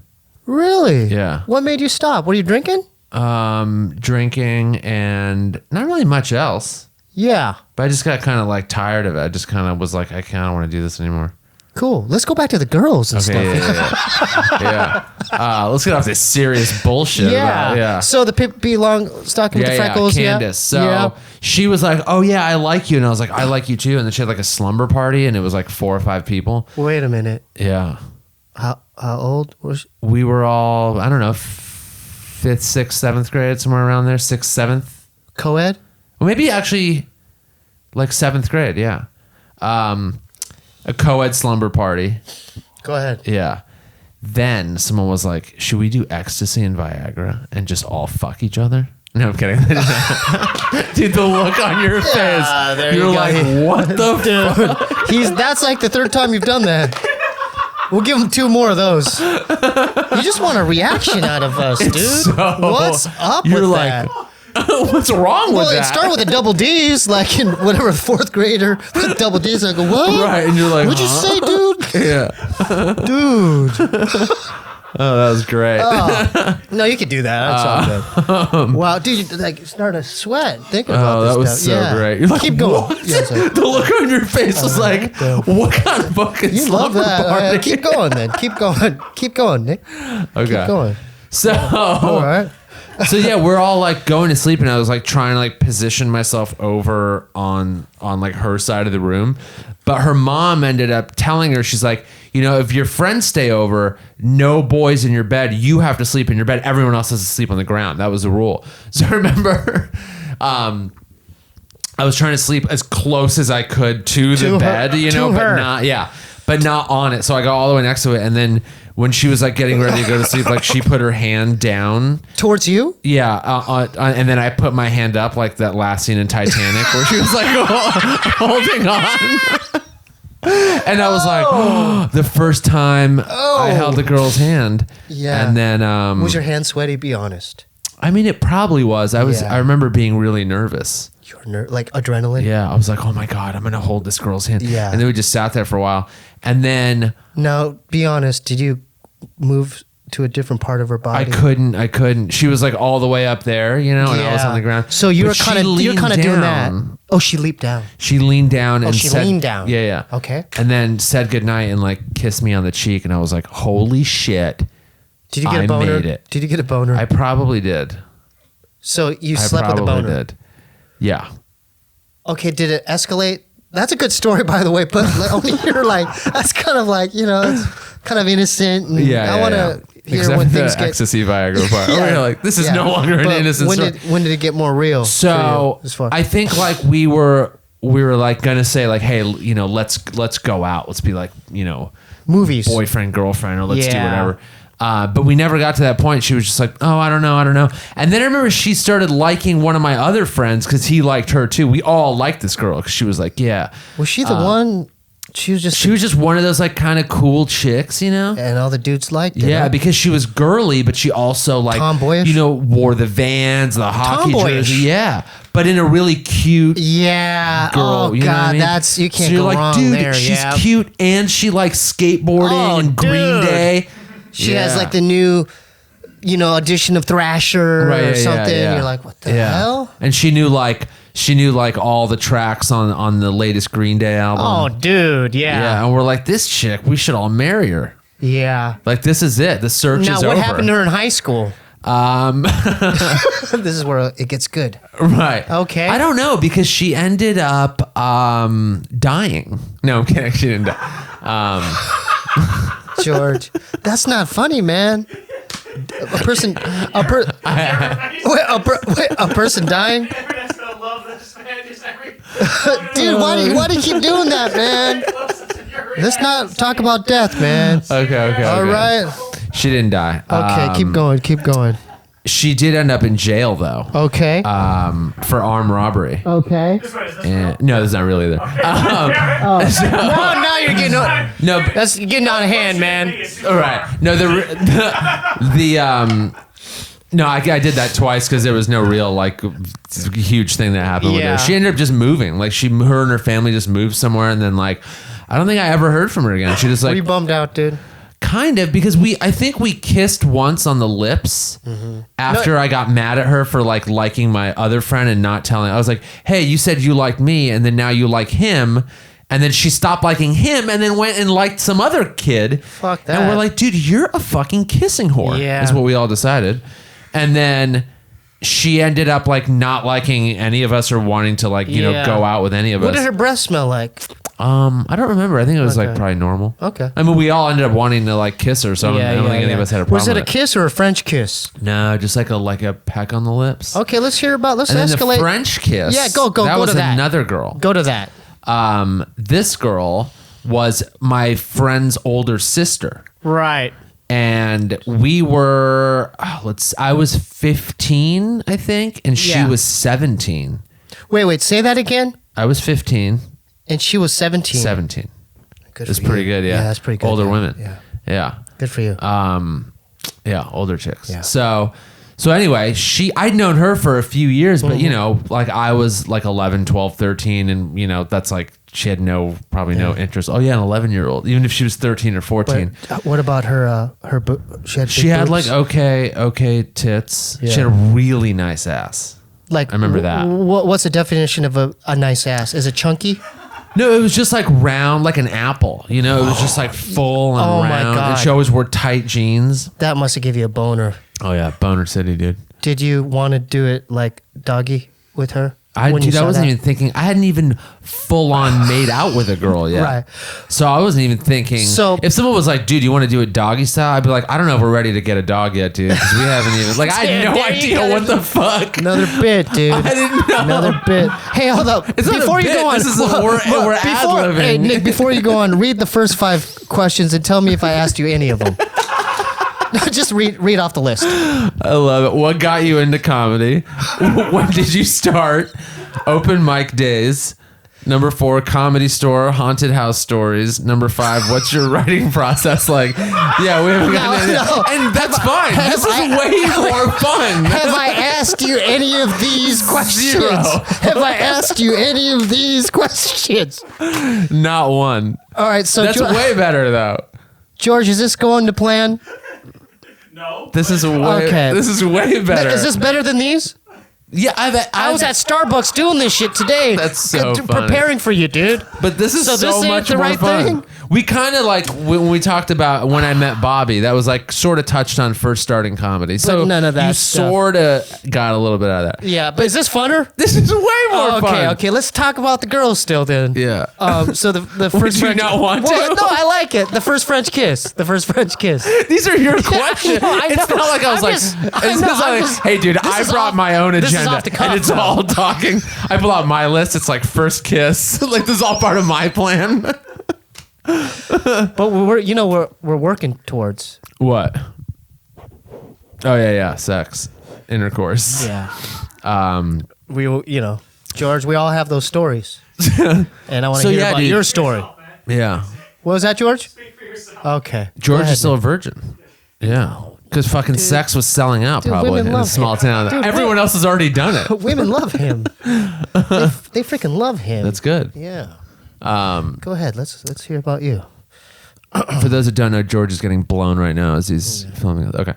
S1: Really?
S2: Yeah.
S1: What made you stop? What are you drinking?
S2: Drinking and not really much else.
S1: Yeah.
S2: But I just got kind of like tired of it. I just kind of was like, I kind of want to do this anymore.
S1: Cool. Let's go back to the girls and stuff.
S2: Yeah. Let's get off this serious bullshit.
S1: Yeah. So the Pippi Longstocking with the freckles.
S2: Candace. So she was like, "Oh yeah, I like you," and I was like, "I like you too." And then she had like a slumber party, and it was like 4 or 5 people.
S1: Wait a minute.
S2: Yeah.
S1: How old was she?
S2: We were all, I don't know, 5th, 6th, 7th grade, somewhere around there, 6th, 7th.
S1: Co-ed?
S2: Well, maybe actually like 7th grade. Yeah. A co-ed slumber party.
S1: Go ahead.
S2: Yeah. Then someone was like, should we do ecstasy and Viagra and just all fuck each other? No, I'm kidding. Dude, the look on your face. You're like, what the fuck?
S1: That's like the 3rd time you've done that. We'll give him 2 more of those. You just want a reaction out of us, dude. What's up with that?
S2: What's wrong with that?
S1: Well, it started with the double D's, like in whatever 4th grader with double D's. I go, what?
S2: Right, and you're like,
S1: what'd you say, dude?
S2: Yeah.
S1: Dude.
S2: Oh, that was great.
S1: No, you could do that. That's all good. Wow, dude, you like start to sweat thinking about this
S2: that was
S1: stuff.
S2: so great. You're like,
S1: keep going.
S2: What?
S1: Yeah,
S2: the look on your face was like, what kind of fucking
S1: you love
S2: slumber
S1: that.
S2: party?
S1: Keep going, then. Keep going. Keep going, Nick.
S2: Okay.
S1: Keep going.
S2: So,
S1: all right.
S2: So yeah, we're all like going to sleep, and I was like trying to like position myself over on like her side of the room, but her mom ended up telling her, she's like, you know, if your friends stay over, no boys in your bed, you have to sleep in your bed. Everyone else has to sleep on the ground. That was the rule. So I remember, I was trying to sleep as close as I could to the bed, you know, but not on it. So I got all the way next to it, and then when she was like getting ready to go to sleep, like she put her hand down
S1: towards you.
S2: Yeah, and then I put my hand up like that last scene in Titanic where she was like holding on. And I was like, the first time I held the girl's hand.
S1: Yeah.
S2: And then
S1: was your hand sweaty? Be honest.
S2: I mean, it probably was. I remember being really nervous.
S1: You're like adrenaline.
S2: Yeah, I was like, oh my God, I'm gonna hold this girl's hand.
S1: Yeah.
S2: And then we just sat there for a while, and then.
S1: Now, be honest. Did you move to a different part of her body?
S2: I couldn't. She was like all the way up there, you know, and I was on the ground.
S1: So you're kind of doing that. Oh, she leaped down.
S2: She leaned down and
S1: she leaned down.
S2: Yeah.
S1: Okay.
S2: And then said goodnight and like kissed me on the cheek, and I was like, holy shit.
S1: Did you get a boner?
S2: I made it.
S1: Did you get a boner?
S2: I probably did.
S1: So you slept with a boner?
S2: Did. Yeah.
S1: Okay, did it escalate? That's a good story, by the way, but only you're like, that's kind of like, you know, it's kind of innocent. And I want to hear
S2: except
S1: when things get...
S2: ecstasy Viagra part. Oh, you're like, this is no longer an innocent story.
S1: When did it get more real?
S2: So I think like we were like going to say like, hey, you know, let's go out. Let's be like, you know,
S1: movies,
S2: boyfriend, girlfriend, or let's do whatever. But we never got to that point. She was just like, oh, I don't know. And then I remember she started liking one of my other friends because he liked her too. We all liked this girl because she was like, yeah.
S1: Was she the one? She was just
S2: one of those like kind of cool chicks, you know?
S1: And all the dudes liked her.
S2: Yeah, because she was girly, but she also like,
S1: tomboyish?
S2: you know, wore the Vans, the hockey
S1: tomboyish.
S2: jersey. Yeah. But in a really cute girl.
S1: Oh,
S2: you know
S1: God,
S2: what I mean?
S1: that's, you can't
S2: so
S1: go
S2: like,
S1: wrong
S2: dude,
S1: there.
S2: She's cute and she likes skateboarding and Green Day.
S1: She has like the new, you know, edition of Thrasher or something. You're like, what the hell?
S2: And she knew like all the tracks on the latest Green Day album.
S1: Oh, dude,
S2: yeah. And we're like, this chick, we should all marry her.
S1: Yeah.
S2: Like this is it. The search is over.
S1: Now, what happened to her in high school? This is where it gets good.
S2: Right.
S1: Okay.
S2: I don't know because she ended up dying. No, I'm kidding. She didn't die.
S1: George, that's not funny, man. A person dying. Dude, why do you keep doing that, man? Let's not talk about death, man.
S2: Okay.
S1: All right.
S2: She didn't die.
S1: Okay, keep going.
S2: She did end up in jail though.
S1: Okay.
S2: For armed robbery.
S1: Okay.
S2: No, that's not really there.
S1: Now you're getting you're getting out of hand, man.
S2: All right. No, no, I did that twice because there was no real like huge thing that happened with her. She ended up just moving. Like her and her family just moved somewhere, and then like I don't think I ever heard from her again. She just like.
S1: Were you bummed out, dude?
S2: kind of, because I think we kissed once on the lips after I got mad at her for like liking my other friend and not telling. I was like, hey, you said you liked me and then now you like him. And then she stopped liking him and then went and liked some other kid.
S1: Fuck that.
S2: And we're like, dude, you're a fucking kissing whore.
S1: Yeah.
S2: Is what we all decided. And then she ended up like not liking any of us or wanting to like, you know, go out with any of us.
S1: What did her breath smell like?
S2: I don't remember. I think it was like probably normal.
S1: Okay.
S2: I mean, we all ended up wanting to like kiss her, so I don't think any of us had a problem.
S1: Was it a
S2: with
S1: kiss or a French kiss?
S2: No, just like a peck on the lips.
S1: Okay, let's hear about. Let's
S2: And then
S1: escalate.
S2: the French kiss.
S1: Yeah, go
S2: That
S1: go
S2: was
S1: to that.
S2: another girl.
S1: Go to that.
S2: This girl was my friend's older sister.
S1: Right.
S2: And we were, I was 15, I think, and she was 17.
S1: Wait, say that again.
S2: I was 15.
S1: And she was 17.
S2: 17.
S1: Good
S2: It's
S1: for
S2: pretty
S1: you.
S2: good, yeah.
S1: Yeah, that's pretty good.
S2: Older
S1: yeah.
S2: women.
S1: Yeah.
S2: Yeah.
S1: Good for you.
S2: Yeah, older chicks.
S1: Yeah.
S2: So anyway, I'd known her for a few years, but you know, like I was like 11, 12, 13 and you know, that's like she had probably no interest. Oh yeah, an 11-year-old, even if she was 13 or 14.
S1: But, what about her
S2: She had
S1: boobs?
S2: like okay tits.
S1: Yeah.
S2: She had a really nice ass.
S1: like
S2: I remember that.
S1: What's the definition of a nice ass? Is it chunky?
S2: No, it was just like round, like an apple. You know, it was just like full and
S1: Oh, my
S2: round.
S1: God.
S2: And she always wore tight jeans.
S1: That must have given you a boner.
S2: Oh yeah, Boner City, dude.
S1: Did you want to do it like doggy with her? when you
S2: Dude, I
S1: saw
S2: wasn't
S1: that?
S2: even thinking. I hadn't even full on made out with a girl yet.
S1: Right.
S2: So I wasn't even thinking.
S1: So-
S2: if someone was like, "Dude, you want to do it doggy style?" I'd be like, "I don't know if we're ready to get a dog yet, dude, because we haven't even." Like, I had no
S1: There you
S2: idea
S1: go.
S2: what the fuck.
S1: Another bit, dude.
S2: I didn't know.
S1: Another bit. Hey, hold up.
S2: It's not a
S1: before you
S2: bit.
S1: go on,
S2: This is we're ad-libbing.
S1: Hey, Nick, before you go on, read the first 5 questions and tell me if I asked you any of them. Just read off the list.
S2: I love it. What got you into comedy? When did you start? Open mic days. Number 4, comedy store, haunted house stories. Number 5, what's your writing process like? Yeah, we haven't gotten into
S1: no.
S2: and that's fine.
S1: have
S2: This is
S1: I-
S2: way more fun.
S1: Have I asked you any of these questions?
S2: 0.
S1: Have I asked you any of these questions?
S2: Not one.
S1: All right, so
S2: That's way better though.
S1: George, is this going to plan?
S3: No.
S2: This is way.
S1: Okay.
S2: This is way better.
S1: Is this better than these?
S2: Yeah,
S1: I was at Starbucks doing this shit today.
S2: That's so funny.
S1: preparing for you, dude.
S2: But this is
S1: So
S2: so,
S1: this ain't
S2: much
S1: the
S2: more
S1: right
S2: fun.
S1: thing?
S2: We kind of like when we talked about when I met Bobby, that was like sort of touched on first starting comedy. So
S1: none of that
S2: you
S1: stuff.
S2: sort of got a little bit out of that.
S1: Yeah, but is this funner?
S2: This is way more fun.
S1: Okay. Let's talk about the girls still then.
S2: Yeah.
S1: So the first
S2: you
S1: French,
S2: not want
S1: Well,
S2: to?
S1: No, I like it. The first French kiss. The first French kiss.
S2: These are your questions.
S1: I
S2: It's
S1: know.
S2: not like I was
S1: I'm
S2: like,
S1: just-
S2: it's
S1: I know,
S2: just
S1: I'm
S2: like,
S1: just-
S2: hey, dude,
S1: this
S2: I
S1: is
S2: brought
S1: off-
S2: my own
S1: this is
S2: agenda,
S1: off the cuff
S2: and it's
S1: now.
S2: all talking. I pull out my list. It's like first kiss. Like this is all part of my plan.
S1: But we're working towards.
S2: What? Oh yeah, sex, intercourse.
S1: Yeah. We George, we all have those stories, and I want to
S2: So,
S1: hear
S2: yeah,
S1: about
S2: dude.
S1: your story.
S2: Yeah.
S1: What was that, George?
S3: Speak for yourself.
S1: Okay.
S2: George
S1: Go ahead,
S2: is still a
S1: Nick.
S2: virgin. Yeah. Because fucking sex was selling out probably
S1: women
S2: in a
S1: love
S2: small
S1: him.
S2: town.
S1: Dude,
S2: Everyone else has already done it.
S1: Women love him. They freaking love him.
S2: That's good.
S1: Yeah. Go ahead. Let's hear about you.
S2: For those that don't know, George is getting blown right now as he's filming it. Okay.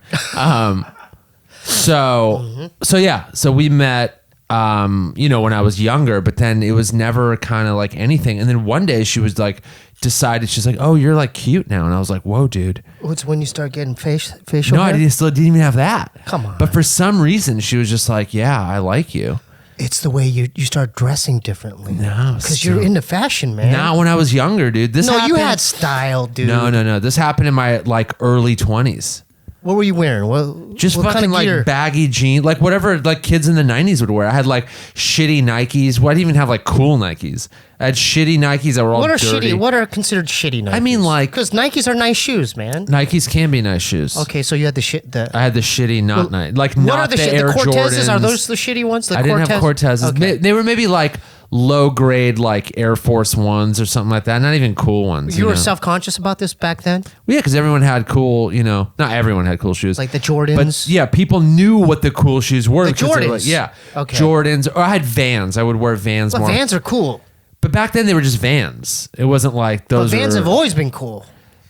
S2: So we met, when I was younger, but then it was never kind of like anything. And then one day she was like, she's like, oh, you're like cute now. And I was like, whoa, dude.
S1: What's when you start getting facial
S2: No,
S1: hair?
S2: I didn't even have that.
S1: Come on.
S2: But for some reason, she was just like, yeah, I like you.
S1: It's the way you start dressing differently.
S2: No,
S1: because you're into fashion, man.
S2: Not when I was younger, dude. This
S1: no, you
S2: happened-
S1: had style, dude.
S2: No. This happened in my like early 20s.
S1: What were you wearing? What
S2: Just
S1: what
S2: fucking
S1: kind of
S2: like
S1: gear?
S2: baggy jeans, like whatever like kids in the 90s would wear. I had like shitty Nikes. Well, I didn't even have like cool Nikes. I had shitty Nikes that were all
S1: What are
S2: dirty.
S1: shitty? What are considered shitty Nikes?
S2: I mean, like-
S1: because Nikes are nice shoes, man.
S2: Nikes can be nice shoes.
S1: Okay, so you had the shit.
S2: I had the shitty not nice, like
S1: What
S2: not
S1: are the
S2: Air
S1: the Cortezes?
S2: Jordans.
S1: Are those the shitty ones? The
S2: I didn't have Cortezes.
S1: Okay.
S2: They were maybe like low grade, like Air Force Ones or something like that. Not even cool ones.
S1: You were
S2: know?
S1: self-conscious about this back then,
S2: Yeah, because everyone had cool. Not everyone had cool shoes.
S1: like the Jordans.
S2: But yeah, people knew what the cool shoes were.
S1: The
S2: 'cause they were
S1: Jordans.
S2: yeah.
S1: Okay.
S2: Jordans. Or I had Vans. I would wear Vans
S1: But
S2: more.
S1: Vans are cool.
S2: But back then they were just Vans. It wasn't like
S1: But
S2: those
S1: Vans
S2: are,
S1: have always been cool.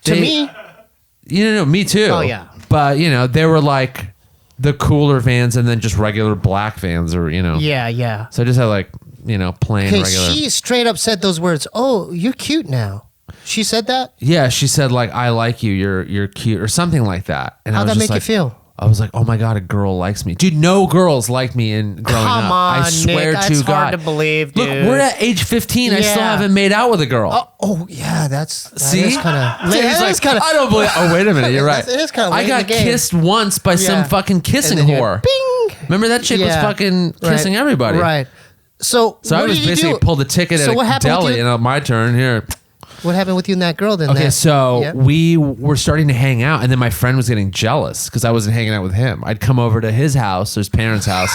S1: To
S2: They-
S1: me,
S2: Me too.
S1: Oh, yeah.
S2: But they were like the cooler Vans and then just regular black Vans, or
S1: Yeah.
S2: So I just had like plain
S1: Okay,
S2: regular.
S1: she straight up said those words. Oh, you're cute now. She said that?
S2: Yeah, she said like, I like you, you're cute, or something like that. And
S1: How'd
S2: I was
S1: that
S2: just
S1: make you
S2: like,
S1: feel?
S2: I was like, oh my God, a girl likes me. Dude, no girls liked me in growing up.
S1: Come on,
S2: I swear
S1: Nick,
S2: to
S1: that's
S2: God.
S1: hard to believe, dude.
S2: Look, we're at age 15. I still
S1: Yeah.
S2: haven't made out with a girl.
S1: Oh yeah, that
S2: See?
S1: is kind of.
S2: Dude, he's like, I don't believe. Oh, wait a minute. You're right.
S1: It is kinda late
S2: I
S1: in
S2: got
S1: the game.
S2: kissed once by some fucking kissing
S1: And then you
S2: whore.
S1: Bing.
S2: Remember that chick was
S1: Yeah.
S2: fucking kissing everybody.
S1: Right. So
S2: So I
S1: what
S2: was
S1: did you
S2: basically
S1: do?
S2: pulled a ticket
S1: So
S2: at
S1: what
S2: a
S1: happened with
S2: deli,
S1: you?
S2: and my turn here.
S1: What happened with you and that girl then?
S2: Okay, so
S1: Yeah.
S2: we were starting to hang out, and then my friend was getting jealous because I wasn't hanging out with him. I'd come over to his house, his parents' house.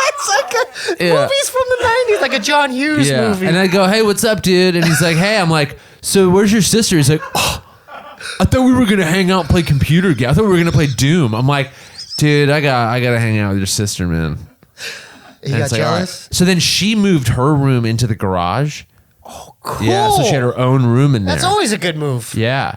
S1: It's like a
S2: Yeah.
S1: movies from the 90s, like a John Hughes movie.
S2: And I'd go, hey, what's up, dude? And he's like, hey. I'm like, so where's your sister? He's like, oh, I thought we were going to hang out and play computer game. I thought we were going to play Doom. I'm like, dude, I got to hang out with your sister, man.
S1: you
S2: And
S1: got
S2: it's like, all right.
S1: jealous?
S2: So then she moved her room into the garage.
S1: Cool.
S2: Yeah, so she had her own room in there.
S1: That's always a good move.
S2: Yeah.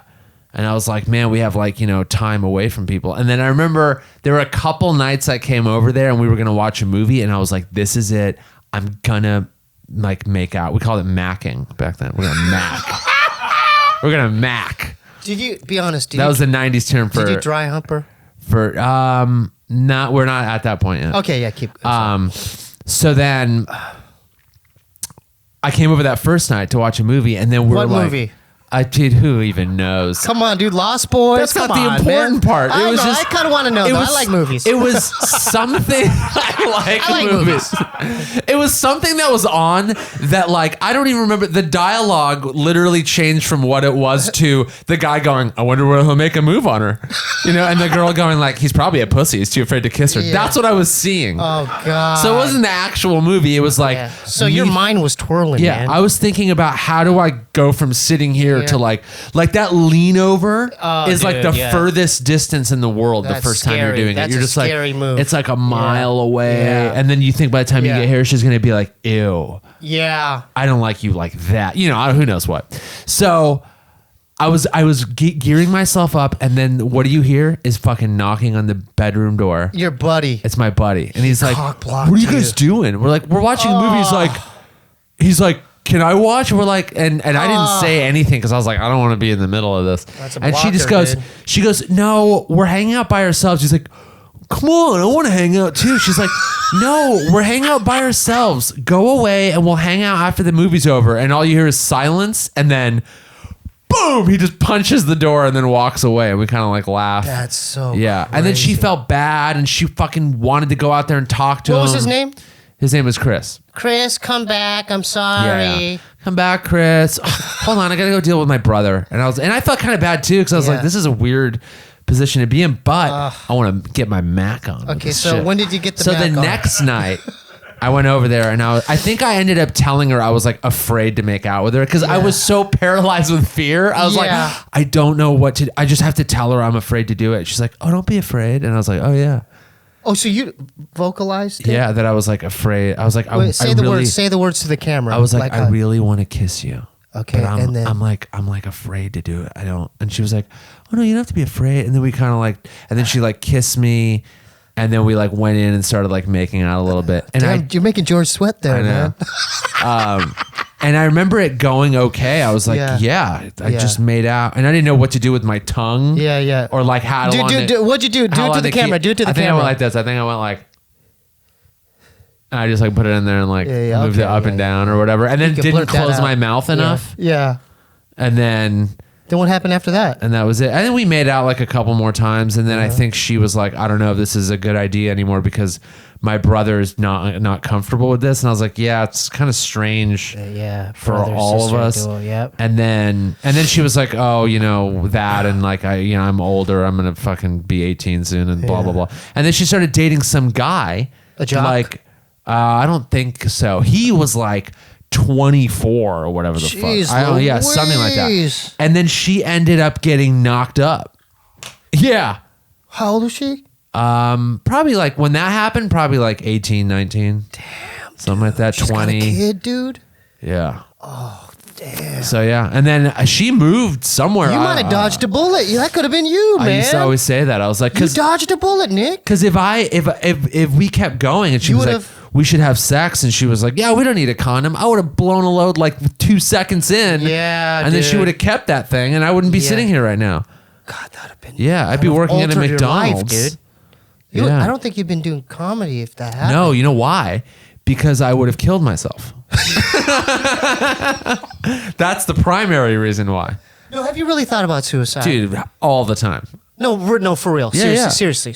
S2: And I was like, man, we have like, time away from people. And then I remember there were a couple nights I came over there and we were going to watch a movie. And I was like, this is it. I'm going to like make out. We called it macking back then. We're going to mac. We're going to mac.
S1: Did you, be honest,
S2: That was the 90s term for...
S1: did you dry hump her?
S2: we're not at that point yet.
S1: Okay, yeah, keep.
S2: So then I came over that first night to watch a movie, and then
S1: What movie?
S2: Dude, who even knows?
S1: Come on, dude, Lost Boys.
S2: That's
S1: Come
S2: not the
S1: on,
S2: important
S1: man.
S2: part.
S1: I know, I kind of want to know.
S2: it
S1: Though.
S2: was-
S1: I like movies.
S2: It was something. I like movies. It was something that was on that, like, I don't even remember. The dialogue literally changed from what it was to the guy going, I wonder whether he'll make a move on her. And the girl going like, he's probably a pussy. He's too afraid to kiss her.
S1: Yeah.
S2: That's what I was seeing.
S1: Oh God.
S2: So it wasn't the actual movie. It was like,
S1: Yeah. So your mind was twirling.
S2: yeah,
S1: man.
S2: I was thinking about how do I go from sitting here to like that lean over is like
S1: dude,
S2: the
S1: yeah.
S2: furthest distance in the world.
S1: That's
S2: the first time you're
S1: scary.
S2: doing
S1: That's
S2: it, you're
S1: a
S2: just like,
S1: scary move.
S2: it's like a mile away,
S1: Yeah.
S2: and then you think by the time
S1: Yeah.
S2: you get here, she's gonna be like, ew,
S1: Yeah.
S2: I don't like you like that. Who knows what. So I was gearing myself up, and then what do you hear is fucking knocking on the bedroom door.
S1: Your buddy.
S2: It's my buddy, and he's like,
S1: Cock blocked
S2: "What are you guys
S1: you.
S2: doing?" We're like, "We're watching a movie." He's like, "Can I watch?" And we're like, and I didn't say anything because I was like, I don't want to be in the middle of this.
S1: That's a
S2: and she just
S1: blocker,
S2: goes,
S1: dude.
S2: she goes, "No, we're hanging out by ourselves." He's like, "Come on, I want to hang out too." She's like, "No, we're hanging out by ourselves. Go away, and we'll hang out after the movie's over." And all you hear is silence, and then, boom! He just punches the door and then walks away, and we kind of like laugh.
S1: That's so.
S2: Yeah, and then she
S1: crazy.
S2: felt bad, and she fucking wanted to go out there and talk to him.
S1: What was his name?
S2: His name was Chris.
S1: Chris, come back. I'm sorry.
S2: Yeah. Come back, Chris. Hold on, I gotta go deal with my brother. And I felt kind of bad too because I was
S1: Yeah.
S2: like, this is a weird position to be in, but I want to get my Mac on. with
S1: Okay,
S2: this
S1: so
S2: shit.
S1: when did you get the
S2: So
S1: Mac
S2: the
S1: on?
S2: next night, I went over there and I think I ended up telling her I was like afraid to make out with her because I
S1: Yeah.
S2: was so paralyzed with fear. I was
S1: Yeah.
S2: like, I don't know what to. I just have to tell her I'm afraid to do it. She's like, oh, don't be afraid. And I was like, oh yeah.
S1: Oh, so you vocalized it?
S2: Yeah, that I was like afraid. I was like,
S1: Wait, say
S2: I
S1: the
S2: really,
S1: words. Say the words to the camera.
S2: I was like, I
S1: how-
S2: really want to kiss you.
S1: Okay,
S2: but
S1: and then-
S2: I'm like afraid to do it. I don't. And she was like, oh no, you don't have to be afraid. And then we kind of like, and then she like kissed me, and then we like went in and started like making out a little bit. And
S1: Damn, you're making George sweat there,
S2: I know.
S1: man.
S2: And I remember it going okay. I was like,
S1: Yeah.
S2: I just made out, and I didn't know what to do with my tongue.
S1: Yeah, yeah.
S2: Or like how to.
S1: What'd you do? Do it to the camera. Do it to the
S2: I think I
S1: camera.
S2: went like this. I think I went like. And I just like put it in there and like
S1: Yeah,
S2: moved it
S1: okay,
S2: up and down or whatever, and then
S1: can
S2: didn't
S1: blurt that
S2: close
S1: out.
S2: my mouth enough,
S1: Yeah.
S2: and then
S1: Then what happened after that?
S2: that was it. I think we made out like a couple more times, and then I think she was like, I don't know if this is a good idea anymore because my brother is not comfortable with this, and I was like, yeah, it's kind of strange.
S1: Yeah.
S2: For
S1: brother,
S2: all of
S1: sister
S2: us.
S1: duo, Yep.
S2: And then she was like, oh, that, and like I'm older, I'm gonna fucking be 18 soon, and blah blah blah. And then she started dating some guy.
S1: A jock?
S2: Like, I don't think so. He was like 24 or whatever the
S1: Jeez
S2: fuck. Something like that.
S1: Louise.
S2: And then she ended up getting knocked up. Yeah.
S1: How old was she?
S2: Probably like when that happened, probably like 18, 19. Damn. Something like that.
S1: She's got a
S2: 20.
S1: kid, dude.
S2: Yeah.
S1: Damn.
S2: So yeah, and then she moved somewhere.
S1: You might have dodged a bullet. That could have been you, man.
S2: I used to always say that. I was like,
S1: you dodged a bullet, Nick.
S2: Because if we kept going and she was like, we should have sex, and she was like, yeah, we don't need a condom, I would have blown a load like 2 seconds in.
S1: Yeah,
S2: and then she would have kept that thing, and I wouldn't be sitting here right now.
S1: God, that'd have been.
S2: Yeah, I'd be working at a McDonald's,
S1: life, dude. I don't think you've been doing comedy if that happened.
S2: No, you know why? Because I would have killed myself. That's the primary reason why.
S1: No, have you really thought about suicide?
S2: Dude, all the time.
S1: No, for real.
S2: Yeah,
S1: Seriously.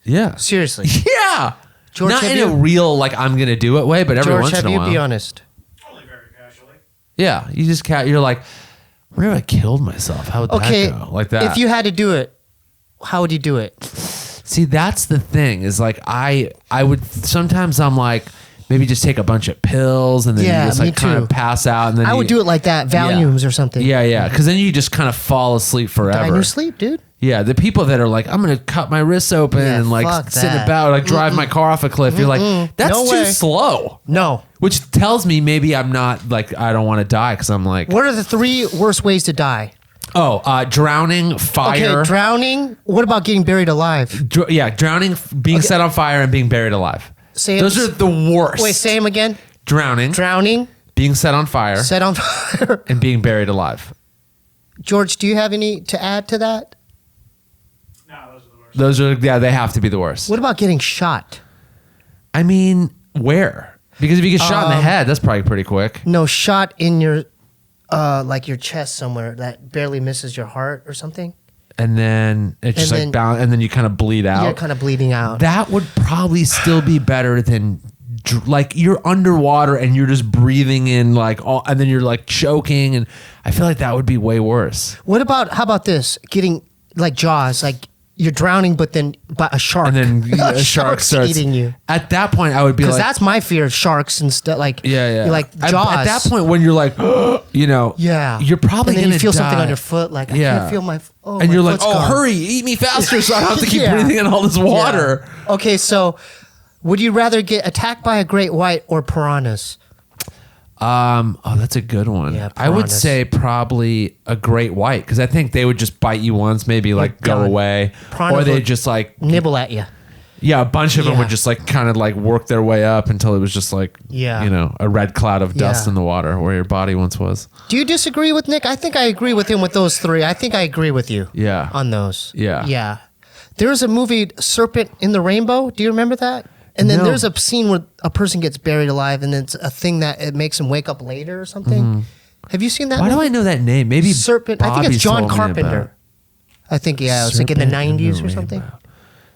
S2: Yeah.
S1: Seriously.
S2: Yeah.
S1: George,
S2: not in a real, like, I'm going to do it way, but every once in a while.
S1: George, be honest?
S3: Only very casually.
S2: Yeah. You just you're like, what if I killed myself? How would that go? Like that.
S1: If you had to do it, how would you do it?
S2: See, that's the thing is like, I would, sometimes I'm like, maybe just take a bunch of pills and then you just like kind of pass out. And then
S1: I would do it like that, Valiums or something.
S2: Yeah. Because then you just kind of fall asleep forever.
S1: Die in your sleep, dude.
S2: Yeah, the people that are like, I'm gonna cut my wrists open and like sit about, like drive my car off a cliff. You're like, that's too slow.
S1: No.
S2: Which tells me maybe I'm not like, I don't want to die because I'm like.
S1: What are the 3 worst ways to die?
S2: Drowning, fire.
S1: Okay, drowning. What about getting buried alive?
S2: Drowning, being set on fire, and being buried alive. Those are the worst.
S1: Wait, say them again.
S2: Drowning, being set on fire, and being buried alive.
S1: George, do you have any to add to that?
S3: No, those are the worst.
S2: They have to be the worst.
S1: What about getting shot?
S2: I mean, where? Because if you get shot in the head, that's probably pretty quick.
S1: No, shot in your, like your chest somewhere that barely misses your heart or something.
S2: And then it's just like bound, and then you kind of bleed out.
S1: You're kind of bleeding out.
S2: That would probably still be better than like you're underwater and you're just breathing in like all, and then you're like choking, and I feel like that would be way worse.
S1: How about this? Getting like Jaws, like you're drowning, but a shark,
S2: and then a shark starts
S1: eating you.
S2: At that point, I would be like, because
S1: that's my fear of sharks and stuff. Like you're like Jaws.
S2: At that point, when you're like, you're probably
S1: and then
S2: gonna
S1: you feel
S2: die.
S1: something on your foot, like I can't feel my. Oh,
S2: and
S1: my
S2: you're like,
S1: gone.
S2: hurry, eat me faster, so I don't have to keep breathing in all this water.
S1: Yeah. Okay, so would you rather get attacked by a great white or piranhas?
S2: That's a good one.
S1: Yeah,
S2: I would say probably a great white, because I think they would just bite you once, maybe like go away, or they just like
S1: nibble at you.
S2: Yeah, a bunch of them would just like kind of like work their way up until it was just like a red cloud of dust in the water where your body once was.
S1: Do you disagree with Nick? I think I agree with him with those 3. I think I agree with you.
S2: Yeah.
S1: On those.
S2: Yeah.
S1: There was a movie, Serpent in the Rainbow. Do you remember that? And then there's a scene where a person gets buried alive, and it's a thing that it makes him wake up later or something. Mm-hmm. Have you seen that?
S2: Why
S1: movie?
S2: do I know that name? Maybe
S1: Serpent.
S2: Bobby
S1: I think it's John
S2: told me
S1: Carpenter.
S2: about.
S1: I think it was like in the 90s or something.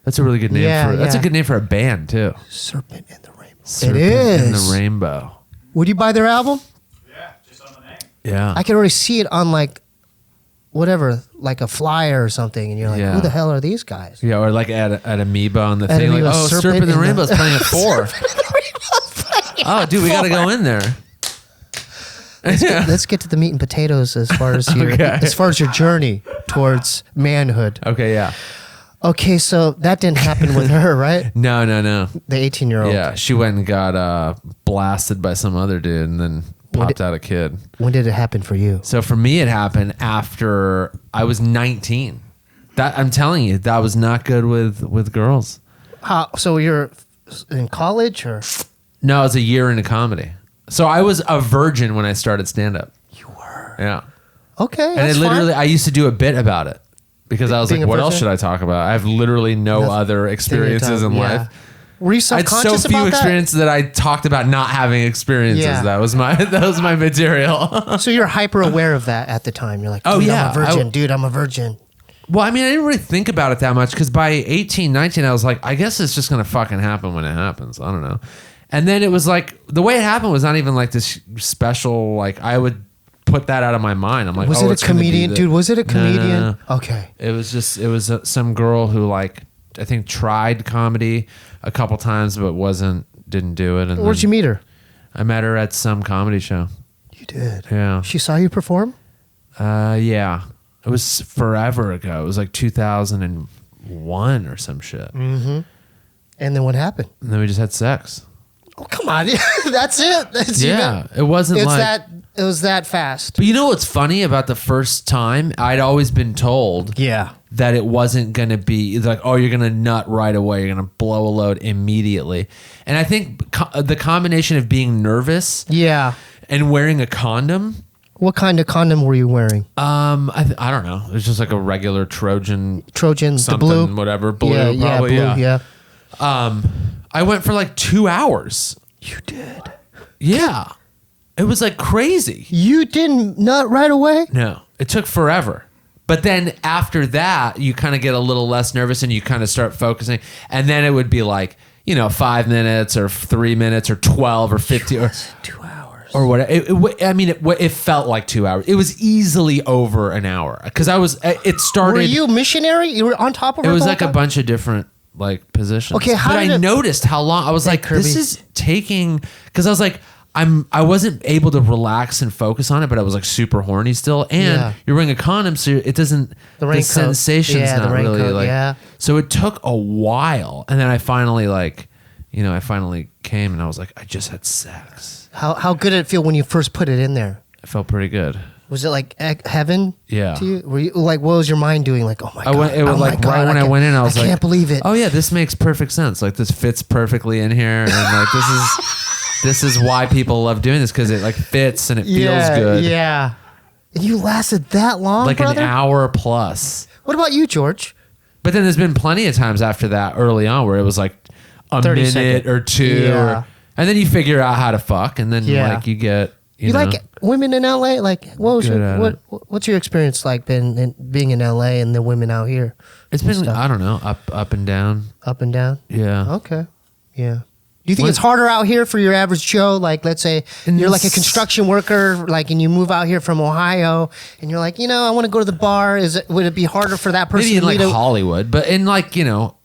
S2: That's a really good name that's a good name for a band too.
S1: Serpent in the Rainbow.
S2: Serpent
S1: it is.
S2: in the Rainbow.
S1: Would you buy their album?
S3: Yeah, just on the name.
S2: Yeah.
S1: I could already see it on like whatever, like a flyer or something, and you're like, who the hell are these guys?
S2: Yeah, or like at Amoeba on the thing, like, Serpent in the Rainbow's playing at 4. Oh, dude, we got to go in there.
S1: Let's get to the meat and potatoes as far as your journey towards manhood.
S2: Okay, yeah.
S1: Okay, so that didn't happen with her, right?
S2: No.
S1: The 18-year-old.
S2: Yeah, she went and got blasted by some other dude and then popped out a kid.
S1: When did it happen for you?
S2: So for me, it happened after I was 19. That I'm telling you, that was not good with girls.
S1: How? So you're in college or?
S2: No, I was a year into comedy. So I was a virgin when I started stand-up.
S1: You were?
S2: Yeah.
S1: Okay,
S2: and I used to do a bit about it. Because I was like, what else should I talk about? I have literally no other experiences in life.
S1: Were you self-conscious about that?
S2: I had so few experiences that I talked about not having experiences.
S1: Yeah.
S2: That was my material.
S1: So you're hyper aware of that at the time. You're like, dude, I'm a virgin. Dude, I'm a virgin.
S2: Well, I mean, I didn't really think about it that much because by 18, 19, I was like, I guess it's just going to fucking happen when it happens. I don't know. And then it was like, the way it happened was not even like this special, like I would put that out of my mind. I'm like,
S1: was it a comedian? Dude, was it a comedian?
S2: No.
S1: Okay.
S2: It was some girl who like, I think tried comedy a couple times, but didn't do it. And
S1: where'd you meet her?
S2: I met her at some comedy show.
S1: You did?
S2: Yeah.
S1: She saw you perform?
S2: Yeah. It was forever ago. It was like 2001 or some shit.
S1: Mm-hmm. And then what happened?
S2: And then we just had sex.
S1: Oh, come Come on, that's it. That's
S2: it wasn't
S1: It's
S2: like
S1: that. It was that fast.
S2: But you know what's funny about the first time? I'd always been told
S1: Yeah.
S2: that it wasn't going to be like, oh, you're going to nut right away. You're going to blow a load immediately. And I think the combination of being nervous
S1: Yeah.
S2: and wearing a condom.
S1: What kind of condom were you wearing?
S2: I don't know. It was just like a regular Trojan,
S1: the blue,
S2: whatever, blue,
S1: yeah,
S2: probably.
S1: blue, yeah.
S2: I went for like 2 hours.
S1: You did.
S2: Yeah. It was like crazy.
S1: You didn't nut right away?
S2: No, it took forever. But then after that, you kind of get a little less nervous and you kind of start focusing. And then it would be like, 5 minutes or 3 minutes or 12 or 50 or
S1: 2 hours
S2: or whatever. It felt like 2 hours. It was easily over an hour because it started.
S1: Were you missionary? You were on top of it?
S2: It was like a bunch of different like positions.
S1: Okay,
S2: but I noticed how long I was like,
S1: Kirby.
S2: this is taking, because I was like, I wasn't able to relax and focus on it, but I was like super horny still. And you're wearing a condom, so it doesn't, the sensation's not really like, so it took a while. And then I finally came and I was like, I just had sex.
S1: How good did it feel when you first put it in there?
S2: It felt pretty good.
S1: Was it like heaven?
S2: Yeah.
S1: To you? Were you like, what was your mind doing? Like, oh my God.
S2: It was like right when I went in, I was like,
S1: I can't believe it.
S2: Oh yeah, this makes perfect sense. Like this fits perfectly in here. And like, this is why people love doing this, because it like fits and it feels good.
S1: Yeah. And you lasted that long,
S2: like
S1: brother?
S2: an hour plus.
S1: What about you, George?
S2: But then there's been plenty of times after that early on where it was like a
S1: 30
S2: minute
S1: seconds.
S2: or two.
S1: Yeah.
S2: And then you figure out how to fuck. And then like you get, you know,
S1: like women in LA? Like, what's your experience like being in LA and the women out here?
S2: It's been, I don't know, up and down.
S1: Up and down?
S2: Yeah.
S1: Okay. Yeah. Do you think it's harder out here for your average Joe? Like, let's say you're like a construction worker, like, and you move out here from Ohio, and you're like, I want to go to the bar. Would it be harder for that person?
S2: Maybe in like Hollywood, but in like,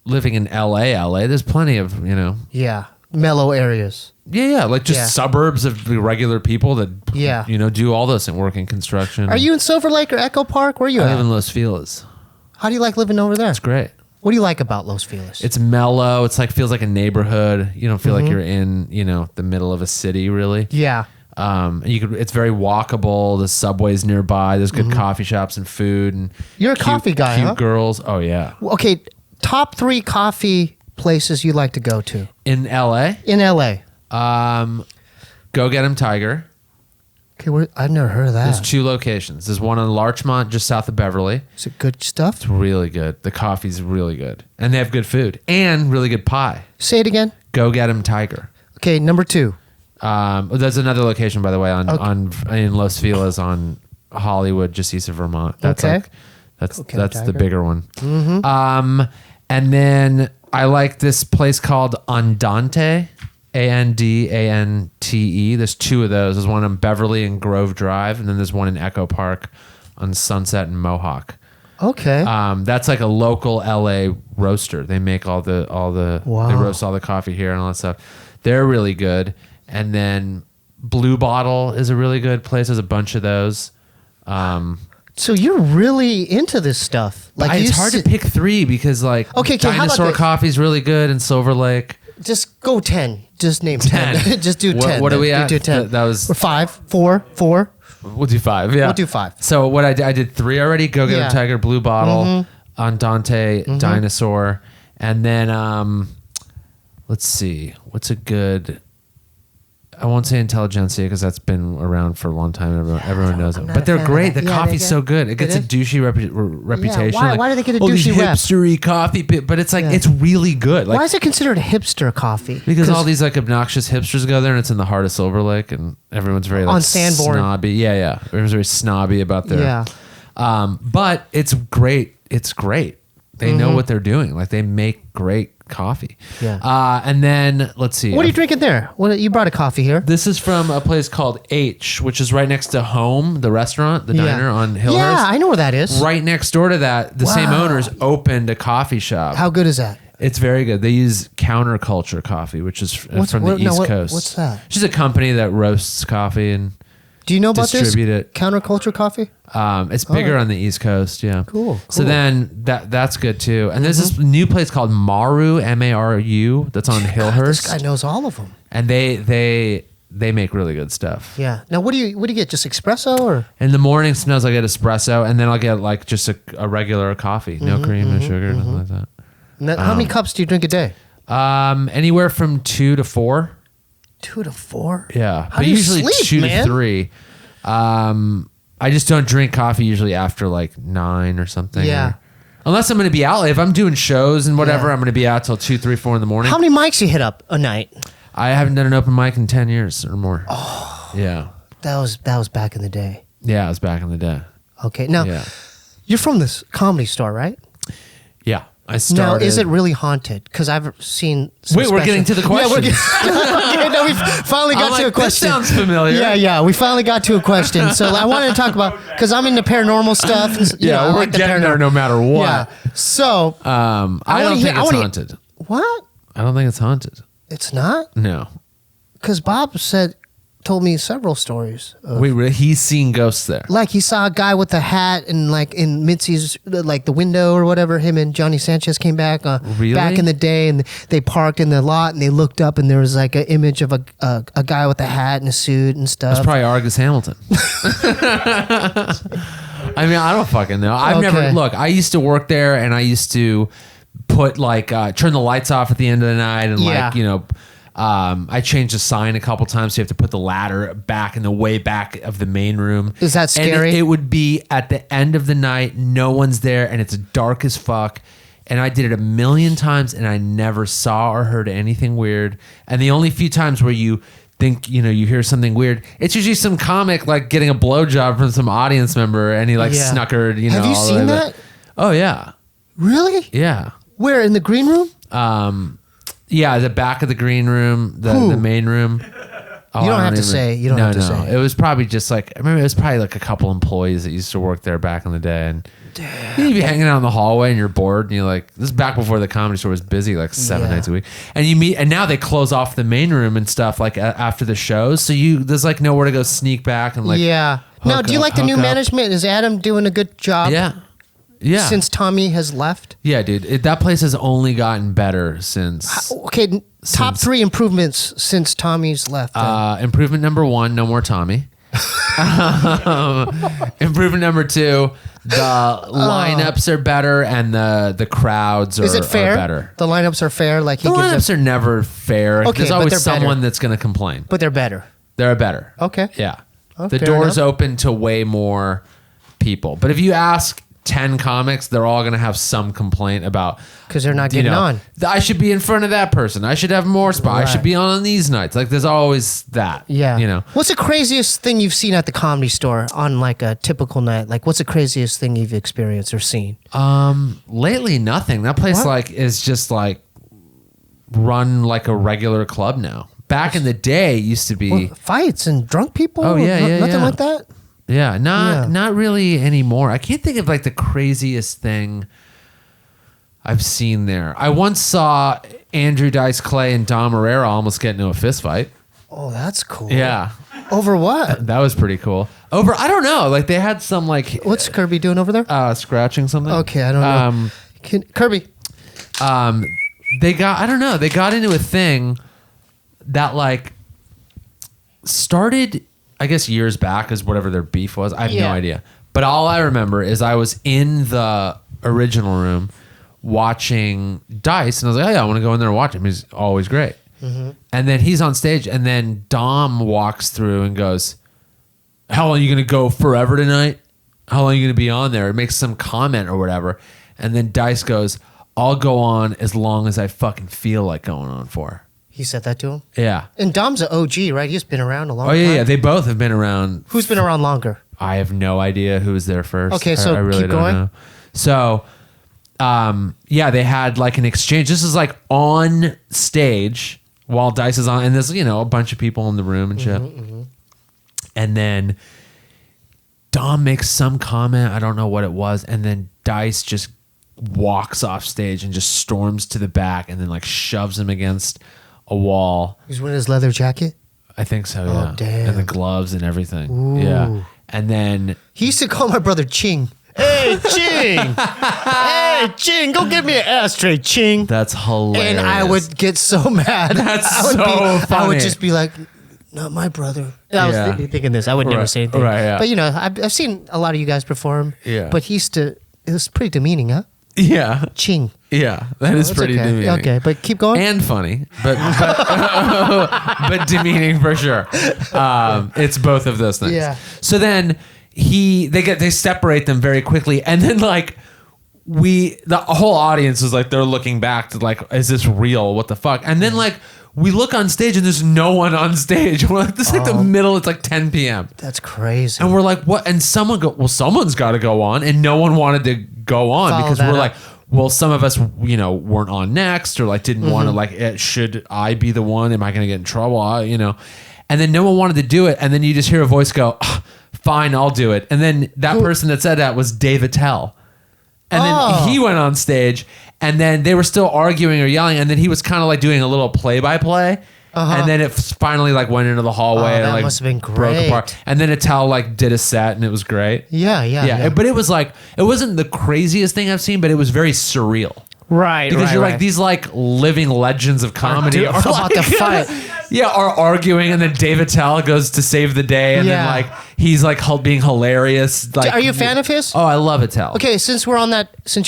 S2: living in LA, there's plenty of,
S1: Yeah. Mellow areas.
S2: Yeah, like just suburbs of the regular people that, do all this and work in construction.
S1: Are you in Silver Lake or Echo Park? Where are you at?
S2: I live in Los Feliz.
S1: How do you like living over there?
S2: It's great.
S1: What do you like about Los Feliz?
S2: It's mellow. It's like, feels like a neighborhood. You don't feel like you're in, the middle of a city, really.
S1: Yeah.
S2: It's very walkable. The subway's nearby. There's good coffee shops and food. And
S1: you're a coffee guy,
S2: cute
S1: huh?
S2: girls. Oh, yeah.
S1: Okay, top 3 coffee places you like to go to.
S2: In LA?
S1: In LA.
S2: Go Get 'em Tiger.
S1: Okay, I've never heard of that.
S2: There's 2 locations. There's one on Larchmont, just south of Beverly.
S1: Is it good stuff?
S2: It's really good. The coffee's really good. And they have good food. And really good pie.
S1: Say it again.
S2: Go Get 'em Tiger.
S1: Okay, number 2.
S2: There's another location, by the way, in Los Feliz on Hollywood, just east of Vermont. That's that's the bigger one.
S1: Mm-hmm.
S2: And then I like this place called Andante, Andante. There's 2 of those. There's one on Beverly and Grove Drive, and then there's one in Echo Park on Sunset and Mohawk.
S1: Okay.
S2: That's like a local LA roaster. They make all the
S1: Wow.
S2: They roast all the coffee here and all that stuff. They're really good. And then Blue Bottle is a really good place. There's a bunch of those.
S1: So you're really into this stuff. Like,
S2: it's hard to pick 3 because like
S1: how about
S2: Dinosaur
S1: this?
S2: Coffee's really good in Silver Lake.
S1: Just go 10. Just name 10. Just do 10.
S2: What are we at?
S1: Do 10.
S2: That was
S1: or 5, 4.
S2: We'll do 5. Yeah,
S1: We'll do 5.
S2: So what I did 3 already. Go Get 'em Tiger, Blue Bottle, Andante, Dinosaur, and then let's see, what's a good. I won't say Intelligentsia because that's been around for a long time. Everyone knows it. But they're great. The coffee's so good. It gets a douchey reputation.
S1: Yeah, why do they get a douchey rep?
S2: Hipstery coffee, but it's like it's really good. Like,
S1: why is it considered a hipster coffee?
S2: Because all these like obnoxious hipsters go there, and it's in the heart of Silver Lake, and everyone's very like
S1: on Sanborn.
S2: Snobby. Yeah. Everyone's very snobby about their.
S1: Yeah.
S2: But it's great. It's great. They know what they're doing. Like they make great coffee.
S1: Yeah.
S2: And then let's see.
S1: What are you drinking there? You brought a coffee here.
S2: This is from a place called H, which is right next to Home, the restaurant, the diner on Hillhurst.
S1: Yeah, I know where that is.
S2: Right next door to that, the same owners opened a coffee shop.
S1: How good is that?
S2: It's very good. They use Counterculture Coffee, which is from the East Coast.
S1: What's that?
S2: She's a company that roasts coffee and
S1: Do you know about
S2: distribute
S1: this
S2: it.
S1: counterculture coffee?
S2: It's bigger on the East Coast, yeah.
S1: Cool.
S2: So then that's good too. And there's this new place called Maru, Maru, that's on Hillhurst.
S1: This guy knows all of them.
S2: And they make really good stuff.
S1: Yeah. Now, what do you get? Just espresso or?
S2: In the morning, sometimes I'll get espresso, and then I'll get like just a regular coffee, no cream, no sugar, nothing like that.
S1: Now, how many cups do you drink a day?
S2: Anywhere from 2 to 4.
S1: 2 to 4.
S2: Yeah,
S1: How
S2: but
S1: do you
S2: usually
S1: sleep,
S2: 2
S1: man?
S2: to 3. I just don't drink coffee usually after like 9 or something.
S1: Yeah.
S2: Unless I'm going to be out. If I'm doing shows and whatever,
S1: Yeah.
S2: I'm going to be out till 2, 3, 4 in the morning.
S1: How many mics you hit up a night?
S2: I haven't done an open mic in 10 years or more. Oh. Yeah.
S1: That was back in the day.
S2: Yeah, it was back in the day.
S1: Okay. Now,
S2: Yeah.
S1: you're from this comedy store, right?
S2: Yeah. I started.
S1: Now, is it really haunted? Because I've seen. Some
S2: Wait, we're getting to the
S1: Yeah, we're
S2: questions.
S1: okay, no, we finally got
S2: I'm
S1: to a
S2: like,
S1: question.
S2: this sounds familiar.
S1: Yeah, we finally got to a question. So I wanted to talk about because I'm into paranormal stuff. And, you know, I
S2: we're
S1: like the
S2: getting there
S1: paranormal.
S2: no matter what.
S1: Yeah. So
S2: I
S1: wanna
S2: don't
S1: hear-
S2: think
S1: I
S2: it's
S1: wanna-
S2: haunted.
S1: what?
S2: I don't think it's haunted.
S1: It's not
S2: No.
S1: because Bob told me several stories. Of,
S2: Wait, he's seen ghosts there.
S1: like he saw a guy with a hat and like in Mitzi's like the window or whatever. Him and Johnny Sanchez came back
S2: Really?
S1: back in the day, and they parked in the lot and they looked up and there was like an image of a guy with a hat and a suit and stuff.
S2: That's probably Argus Hamilton. I mean, I don't fucking know. I've
S1: Okay.
S2: never look. I used to work there, and I used to put like turn the lights off at the end of the night, and
S1: Yeah.
S2: like I changed the sign a couple times. So you have to put the ladder back in the way back of the main room.
S1: Is that scary?
S2: And it would be at the end of the night. No one's there, and it's dark as fuck. And I did it a million times, and I never saw or heard anything weird. And the only few times where you think, you hear something weird, it's usually some comic like getting a blowjob from some audience member, and he like
S1: Yeah.
S2: snuckered,
S1: Have you
S2: all the way
S1: seen
S2: back.
S1: that?
S2: Oh yeah,
S1: Really?
S2: yeah.
S1: Where in the green room?
S2: Yeah, the back of the green room, the
S1: Who?
S2: main room. Oh,
S1: You don't
S2: I
S1: have to say. You don't have to say.
S2: It was probably just like, I remember it was probably like a couple employees that used to work there back in the day. And you'd be hanging out in the hallway and you're bored. And you're like, this is back before the comedy store was busy, like 7
S1: Yeah.
S2: nights a week. And you meet, and now they close off the main room and stuff like after the shows. So there's like nowhere to go sneak back and like,
S1: yeah. Now, do you like the new
S2: hook up.
S1: management? Is Adam doing a good job?
S2: Yeah. Yeah.
S1: Since Tommy has left.
S2: Yeah, dude. That place has only gotten better since.
S1: Okay, top 3 improvements since Tommy's left. then.
S2: Improvement number 1, no more Tommy. Improvement number 2, the lineups are better and the crowds
S1: Is it
S2: are
S1: fair?
S2: better.
S1: The lineups are fair. Like he
S2: The
S1: gives
S2: lineups
S1: them,
S2: are never fair.
S1: Okay,
S2: There's
S1: but
S2: always
S1: they're better.
S2: someone that's going to complain.
S1: but they're better.
S2: They're better.
S1: Okay.
S2: Yeah.
S1: Oh,
S2: The
S1: fair
S2: door's
S1: enough.
S2: open to way more people. But if you ask 10 comics, they're all going to have some complaint about,
S1: Because they're not getting on.
S2: I should be in front of that person. I should have more spot. I
S1: Right.
S2: should be on these nights. Like there's always that.
S1: Yeah. What's the craziest thing you've seen at the Comedy Store on like a typical night? Like, what's the craziest thing you've experienced or seen?
S2: Lately, nothing. That place
S1: What?
S2: like is just like run like a regular club now. Back in the day, it used to be
S1: Fights and drunk people?
S2: Oh, yeah, yeah,
S1: Nothing
S2: yeah.
S1: like that?
S2: yeah,
S1: Yeah.
S2: not really anymore. I can't think of like the craziest thing I've seen there. I once saw Andrew Dice Clay and Dom Herrera almost get into a fist fight.
S1: Oh, that's cool.
S2: Yeah,
S1: Over what?
S2: that was pretty cool. I don't know. Like they had some like
S1: What's Kirby doing over there?
S2: scratching something.
S1: Okay, I don't know. Kirby.
S2: They got into a thing that like started, I guess, years back as whatever their beef was. I have no
S1: Yeah.
S2: idea. But all I remember is I was in the original room watching Dice, and I was like, oh yeah, I want to go in there and watch him. He's always great.
S1: Mm-hmm.
S2: And then he's on stage, and then Dom walks through and goes, how long are you going to go forever tonight? How long are you going to be on there? It makes some comment or whatever. And then Dice goes, I'll go on as long as I fucking feel like going on for.
S1: He said that to him?
S2: Yeah.
S1: And Dom's an OG, right? He's been around a long
S2: Oh,
S1: time.
S2: yeah. They both have been around.
S1: Who's been around longer?
S2: I have no idea who was there first.
S1: Okay, so
S2: I really
S1: keep
S2: don't
S1: going.
S2: know. So, yeah, they had like an exchange. This is like on stage while Dice is on, and there's, a bunch of people in the room and shit. And then Dom makes some comment. I don't know what it was. And then Dice just walks off stage and just storms to the back and then like shoves him against a wall.
S1: He's wearing his leather jacket?
S2: I think so. Yeah.
S1: damn.
S2: And the gloves and everything. Yeah. And then
S1: He used to call my brother Ching. Hey, Ching! Hey, Ching, go get me an ashtray, Ching.
S2: that's hilarious.
S1: And I would get so mad.
S2: That's
S1: I would
S2: so
S1: I
S2: funny.
S1: would just be like, not my brother. I was
S2: Yeah.
S1: thinking this. I would never
S2: Right,
S1: say anything.
S2: right, yeah.
S1: But, you know, I've seen a lot of you guys perform.
S2: Yeah.
S1: But it was pretty demeaning, huh?
S2: Yeah.
S1: Ching.
S2: Yeah. That is
S1: It's
S2: pretty
S1: okay.
S2: demeaning.
S1: Okay, but keep going.
S2: And funny, but but demeaning for sure. It's both of those things.
S1: Yeah.
S2: So then they separate them very quickly, and then like the whole audience is like they're looking back to like, is this real? What the fuck? And then like we look on stage and there's no one on stage. We're like, this is like the middle. It's like 10 p.m.
S1: That's crazy.
S2: And we're like, what? And someone's got to go on, and no one wanted to go on
S1: Follow
S2: because
S1: that
S2: we're
S1: up.
S2: like, well, some of us, weren't on next, or like didn't want to
S1: Mm-hmm.
S2: like, should I be the one? Am I going to get in trouble? And then no one wanted to do it, and then you just hear a voice go, "Fine, I'll do it." And then that person that said that was Dave Attell, and then he went on stage, and then they were still arguing or yelling, and then he was kind of like doing a little play-by-play. And then it finally like went into the hallway and
S1: that
S2: like
S1: must have been
S2: broke
S1: great.
S2: apart. And then Attell like did a set and it was great.
S1: Yeah.
S2: But it was like, it wasn't the craziest thing I've seen, but it was very surreal.
S1: Right.
S2: Because you're like, these like living legends of comedy
S1: are about to fight.
S2: are arguing, and then Dave Attell goes to save the day, and then
S1: Yeah.
S2: like he's like being hilarious. Like,
S1: Are you a fan of his?
S2: Oh, I love Attell.
S1: Okay, since you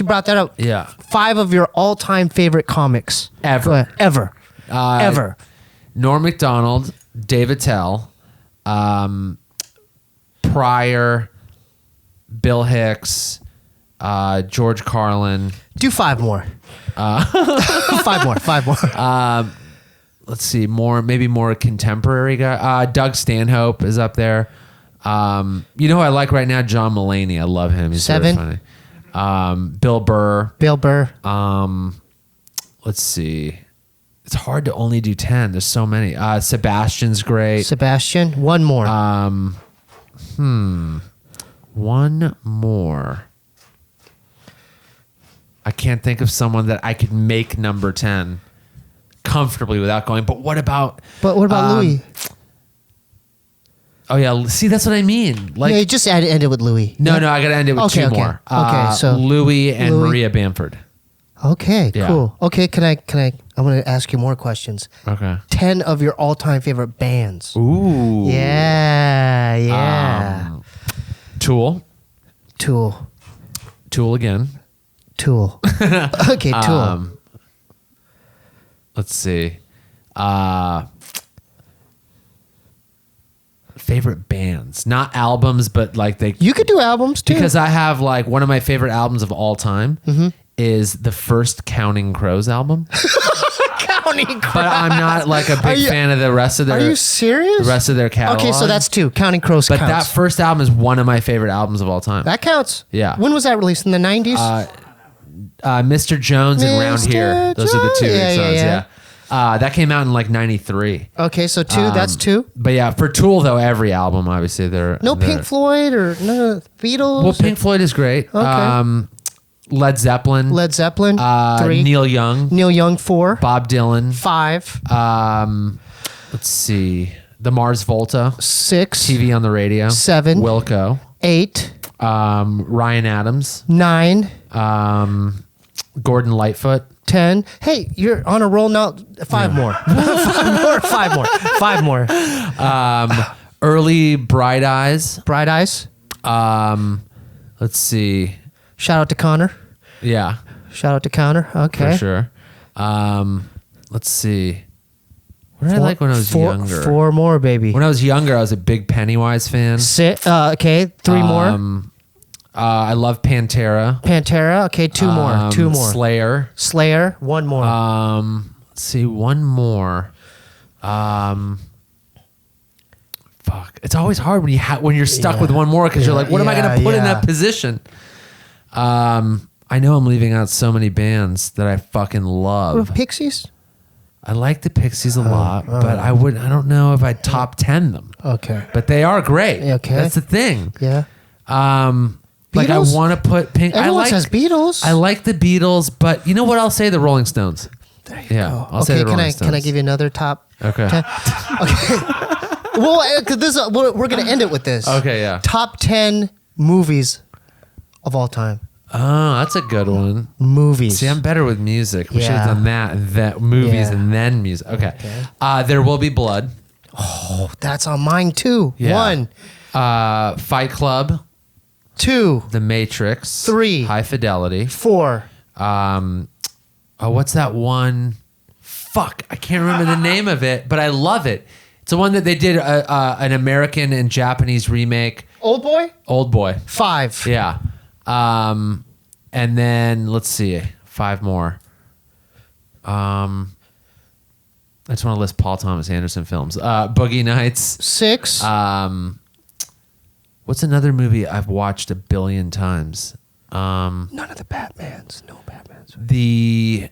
S1: brought that up.
S2: Yeah.
S1: 5 of your all-time favorite comics.
S2: Ever.
S1: Go ahead. Ever.
S2: Norm Macdonald, Dave Attell, Pryor, Bill Hicks, George Carlin.
S1: Do 5 more. 5 more.
S2: Let's see, maybe more contemporary guy. Doug Stanhope is up there. Who I like right now? John Mulaney. I love him. He's
S1: 7.
S2: very funny. Bill Burr.
S1: Bill Burr.
S2: Let's see. It's hard to only do 10. There's so many. Sebastian's great.
S1: Sebastian. 1 more.
S2: One more. I can't think of someone that I could make number 10 comfortably without going. But what about
S1: Louis?
S2: Oh yeah, see, that's what I mean. Like,
S1: Yeah, you just ended with Louis.
S2: no, I got to end it with
S1: Okay,
S2: 2
S1: okay.
S2: more.
S1: Okay, so
S2: Louis and
S1: Louis.
S2: Maria Bamford.
S1: Okay,
S2: Yeah.
S1: cool. Okay, can I? I'm going to ask you more questions.
S2: Okay.
S1: 10 of your all-time favorite bands.
S2: Ooh.
S1: Yeah.
S2: Tool.
S1: Tool
S2: Again.
S1: Okay, Tool.
S2: Let's see. Favorite bands, not albums, but like
S1: You could do albums too.
S2: because I have like one of my favorite albums of all time is the first Counting Crows album.
S1: Counting Crows.
S2: But I'm not like a big fan of the rest of their.
S1: Are you serious?
S2: The rest of their catalog.
S1: Okay, so that's 2. Counting Crows
S2: But
S1: counts.
S2: that first album is one of my favorite albums of all time.
S1: That counts.
S2: Yeah.
S1: When was that released? In the 90s?
S2: Mr. Jones and Round
S1: Mr.
S2: Here. Those are the 2
S1: Yeah,
S2: songs.
S1: yeah.
S2: That came out in like '93.
S1: Okay, so 2. That's 2.
S2: But yeah, for Tool though, every album obviously they're
S1: No Pink Floyd or no Beatles?
S2: Well, Pink Floyd is great.
S1: Okay.
S2: Led Zeppelin.
S1: Led Zeppelin? 3.
S2: Neil Young.
S1: Neil Young? 4.
S2: Bob Dylan.
S1: 5.
S2: Let's see. The Mars Volta.
S1: 6.
S2: TV on the radio.
S1: 7.
S2: Wilco.
S1: 8.
S2: Ryan Adams.
S1: 9.
S2: Gordon Lightfoot.
S1: 10. Hey, you're on a roll now. 5 more. 5 more.
S2: Early Bright Eyes.
S1: Bright Eyes.
S2: Let's see.
S1: Shout out to Connor.
S2: Yeah,
S1: Okay.
S2: for sure. Let's see. What did I like when I was younger?
S1: 4 more, baby.
S2: When I was younger, I was a big Pennywise fan.
S1: Okay, 3 more.
S2: I love Pantera.
S1: Pantera. Okay, 2 more. 2 more.
S2: Slayer.
S1: 1 more.
S2: Let's see, one more. Fuck. It's always hard when you're stuck with one more because you're like, what am I going to put in that position? I know I'm leaving out so many bands that I fucking love.
S1: Pixies.
S2: I like the Pixies a lot, but I don't know if I'd top 10 them.
S1: Okay.
S2: But they are great.
S1: Okay.
S2: That's the thing.
S1: Yeah.
S2: Like I
S1: Beatles?
S2: want to put Pink.
S1: Everyone says Beatles.
S2: I like the Beatles, but you know what? I'll say the Rolling Stones.
S1: There you
S2: Yeah,
S1: go.
S2: I'll say the
S1: can
S2: Rolling
S1: I
S2: Stones.
S1: give you another top?
S2: Okay.
S1: 10? Okay. Well, 'cause this we're gonna end it with this.
S2: Okay, yeah.
S1: Top 10 movies of all time.
S2: Oh, that's a good one.
S1: Movies.
S2: See, I'm better with music. We should
S1: Yeah.
S2: have done that movies
S1: Yeah.
S2: and then music. Okay. There Will Be Blood.
S1: Oh, that's on mine too.
S2: Yeah.
S1: 1,
S2: Fight Club.
S1: 2,
S2: The Matrix.
S1: 3.
S2: High Fidelity.
S1: 4.
S2: What's that one? Fuck, I can't remember the name of it, but I love it. It's the one that they did an American and Japanese remake.
S1: Old Boy.
S2: Old Boy.
S1: 5.
S2: Yeah. And then let's see, 5 more. I just want to list Paul Thomas Anderson films. Boogie Nights.
S1: 6.
S2: What's another movie I've watched a billion times?
S1: None of the Batmans. No Batmans.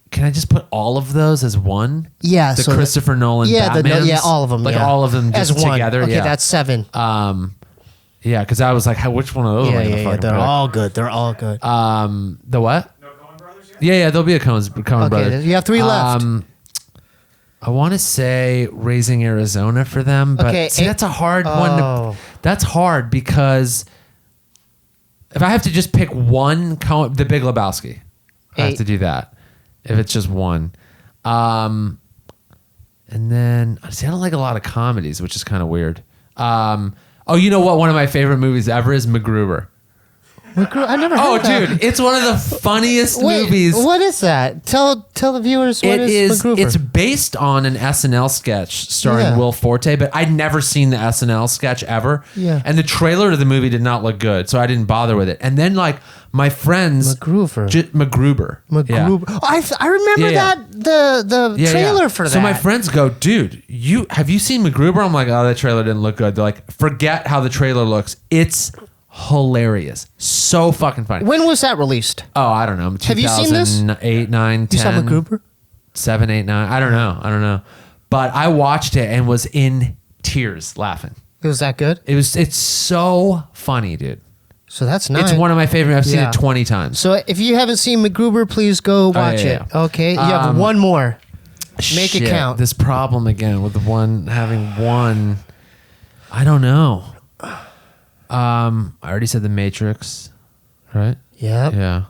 S2: Can I just put all of those as one?
S1: Yeah.
S2: The
S1: so
S2: Christopher Nolan Batmans?
S1: all of them.
S2: Like
S1: yeah.
S2: all of them
S1: as
S2: just
S1: one.
S2: together?
S1: Okay,
S2: yeah.
S1: that's 7.
S2: Yeah, because I was like, which one of those am I going to fucking
S1: They're
S2: pick?
S1: all good. They're all good.
S2: The what?
S3: No Coen Brothers yet?
S2: Yeah, there'll be a Coen Brothers.
S1: You have 3 left.
S2: I want to say Raising Arizona for them, but
S1: Okay,
S2: see, that's a hard one.
S1: Oh.
S2: That's hard because if I have to just pick one, The Big Lebowski, I have
S1: 8.
S2: to do that. If it's just one, and then see, I don't like a lot of comedies, which is kind of weird. You know what? One of my favorite movies ever is Macgruber.
S1: I never heard
S2: Oh,
S1: of that.
S2: dude, it's one of the funniest
S1: Wait,
S2: movies.
S1: what is that? Tell the viewers what
S2: It is.
S1: Macgruber.
S2: It's based on an SNL sketch starring
S1: Yeah.
S2: Will Forte, but I'd never seen the SNL sketch ever.
S1: Yeah.
S2: And the trailer to the movie did not look good, so I didn't bother with it. And then like my friends,
S1: Macgruber.
S2: Macgruber.
S1: Macgruber.
S2: Yeah.
S1: I remember
S2: Yeah, yeah.
S1: that the
S2: Yeah,
S1: trailer
S2: yeah.
S1: for that.
S2: So my friends go, dude, have you seen Macgruber? I'm like, oh, that trailer didn't look good. They're like, forget how the trailer looks. It's hilarious. So fucking funny.
S1: When was that released?
S2: Oh, I don't know.
S1: Have you seen this?
S2: 2008, 9, 10.
S1: You saw Macgruber?
S2: 7, 8, 9. I don't know. But I watched it and was in tears laughing.
S1: It was that good?
S2: It's so funny, dude.
S1: So that's nice.
S2: It's one of my favorite. I've seen
S1: Yeah.
S2: it 20 times.
S1: So if you haven't seen Macgruber, please go watch
S2: yeah,
S1: it.
S2: yeah.
S1: Okay, you have one more. Make it
S2: Shit,
S1: count.
S2: This problem again with the one having one. I don't know. I already said The Matrix, right?
S1: Yep.
S2: Yeah.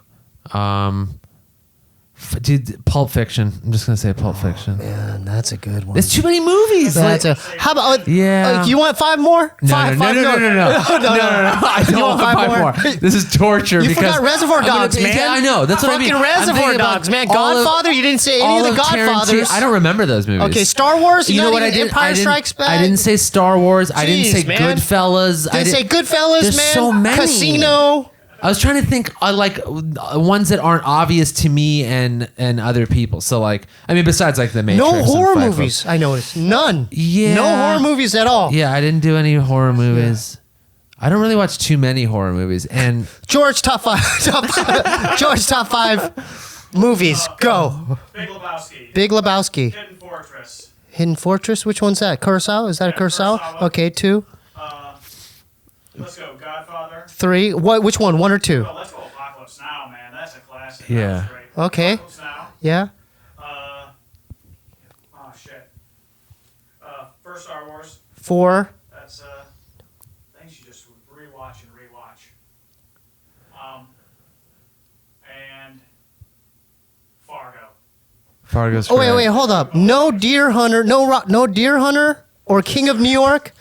S2: Dude, Pulp Fiction. I'm just gonna say Pulp Fiction.
S1: Man, that's a good one.
S2: There's too many movies.
S1: That's
S2: like-
S1: how about?
S2: Yeah.
S1: You want 5 more?
S2: No,
S1: Five,
S2: no,
S1: five
S2: no, no,
S1: more.
S2: no, no, no, I
S1: You
S2: don't
S1: want
S2: want
S1: 5
S2: 5 more. This is torture.
S1: You
S2: because
S1: forgot Reservoir
S2: I'm gonna
S1: Dogs,
S2: be-
S1: man.
S2: Yeah, I know. That's what I mean.
S1: Fucking
S2: I'm
S1: Reservoir
S2: thinking about
S1: Dogs, man.
S2: all of-
S1: Godfather. You didn't say any
S2: all
S1: of the Godfathers.
S2: Tarantino- I don't remember those movies.
S1: Okay, Star Wars.
S2: You know what
S1: not
S2: I
S1: even
S2: did?
S1: Empire Strikes Back.
S2: I didn't say Star Wars. I didn't say
S1: Jeez, man.
S2: Goodfellas.
S1: Didn't say Goodfellas,
S2: There's
S1: man.
S2: so many.
S1: Casino.
S2: I was trying to think like ones that aren't obvious to me and other people. So like, I mean, besides like the Matrix.
S1: No
S2: and
S1: horror
S2: Fight Club.
S1: movies. I noticed none.
S2: Yeah.
S1: No horror movies at all.
S2: Yeah, I didn't do any horror movies. I don't really watch too many horror movies. And
S1: George, top 5. George, top 5 movies. Go.
S3: Big Lebowski.
S1: Big Lebowski.
S3: Hidden Fortress.
S1: Hidden Fortress. Which one's that? Kurosawa? Is that a
S3: Yeah,
S1: Kurosawa?
S3: Kurosawa.
S1: Okay, 2,
S3: Let's go. Godfather.
S1: 3. What? Which one? 1 or 2?
S3: Oh, let's go Apocalypse Now, man. That's a classic.
S2: Yeah.
S3: That was great.
S1: Okay.
S3: Apocalypse Now.
S1: Yeah.
S3: Oh shit. First Star Wars.
S1: 4.
S3: That's things you just rewatch and rewatch. And Fargo.
S2: Fargo's
S1: Oh wait,
S2: great.
S1: wait, hold up. No Deer Hunter. No Deer Hunter or King of New York.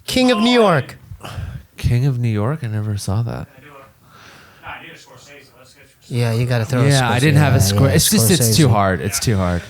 S1: King of New York.
S2: King of New York. I never saw that.
S3: I do a. No, I need a Scorsese. Let's get.
S1: Yeah, you got to throw.
S2: Yeah, I didn't have a score. It's just it's too hard. It's too hard.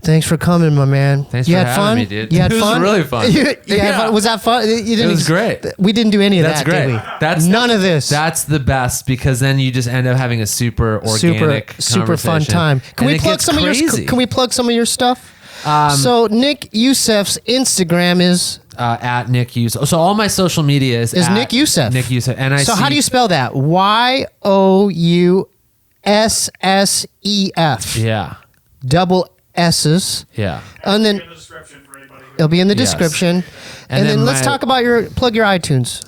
S1: Thanks for coming, my man.
S2: Thanks
S1: you
S2: for
S1: had
S2: having
S1: fun?
S2: me, dude.
S1: You had
S2: It was
S1: fun?
S2: really fun.
S1: You had
S2: Yeah.
S1: fun? Was that fun? You didn't
S2: It was great.
S1: We didn't do any of
S2: That's
S1: that,
S2: great.
S1: did we?
S2: That's
S1: None of this.
S2: That's the best because then you just end up having a super organic,
S1: super fun
S2: conversation.
S1: time. Can
S2: And
S1: we
S2: it
S1: plug
S2: gets
S1: some of your?
S2: crazy.
S1: Can we plug some of your stuff? So Nick Youssef's Instagram is
S2: At Nick Youssef. So all my social media is at
S1: Nick Youssef.
S2: Nick Youssef. And I
S1: So
S2: see,
S1: how do you spell that? YOUSSEF.
S2: Yeah.
S1: Double S's.
S2: Yeah.
S1: And then
S3: In the description for anybody who.
S1: it'll be in the
S2: Yes.
S1: description. And then let's talk about plug your iTunes.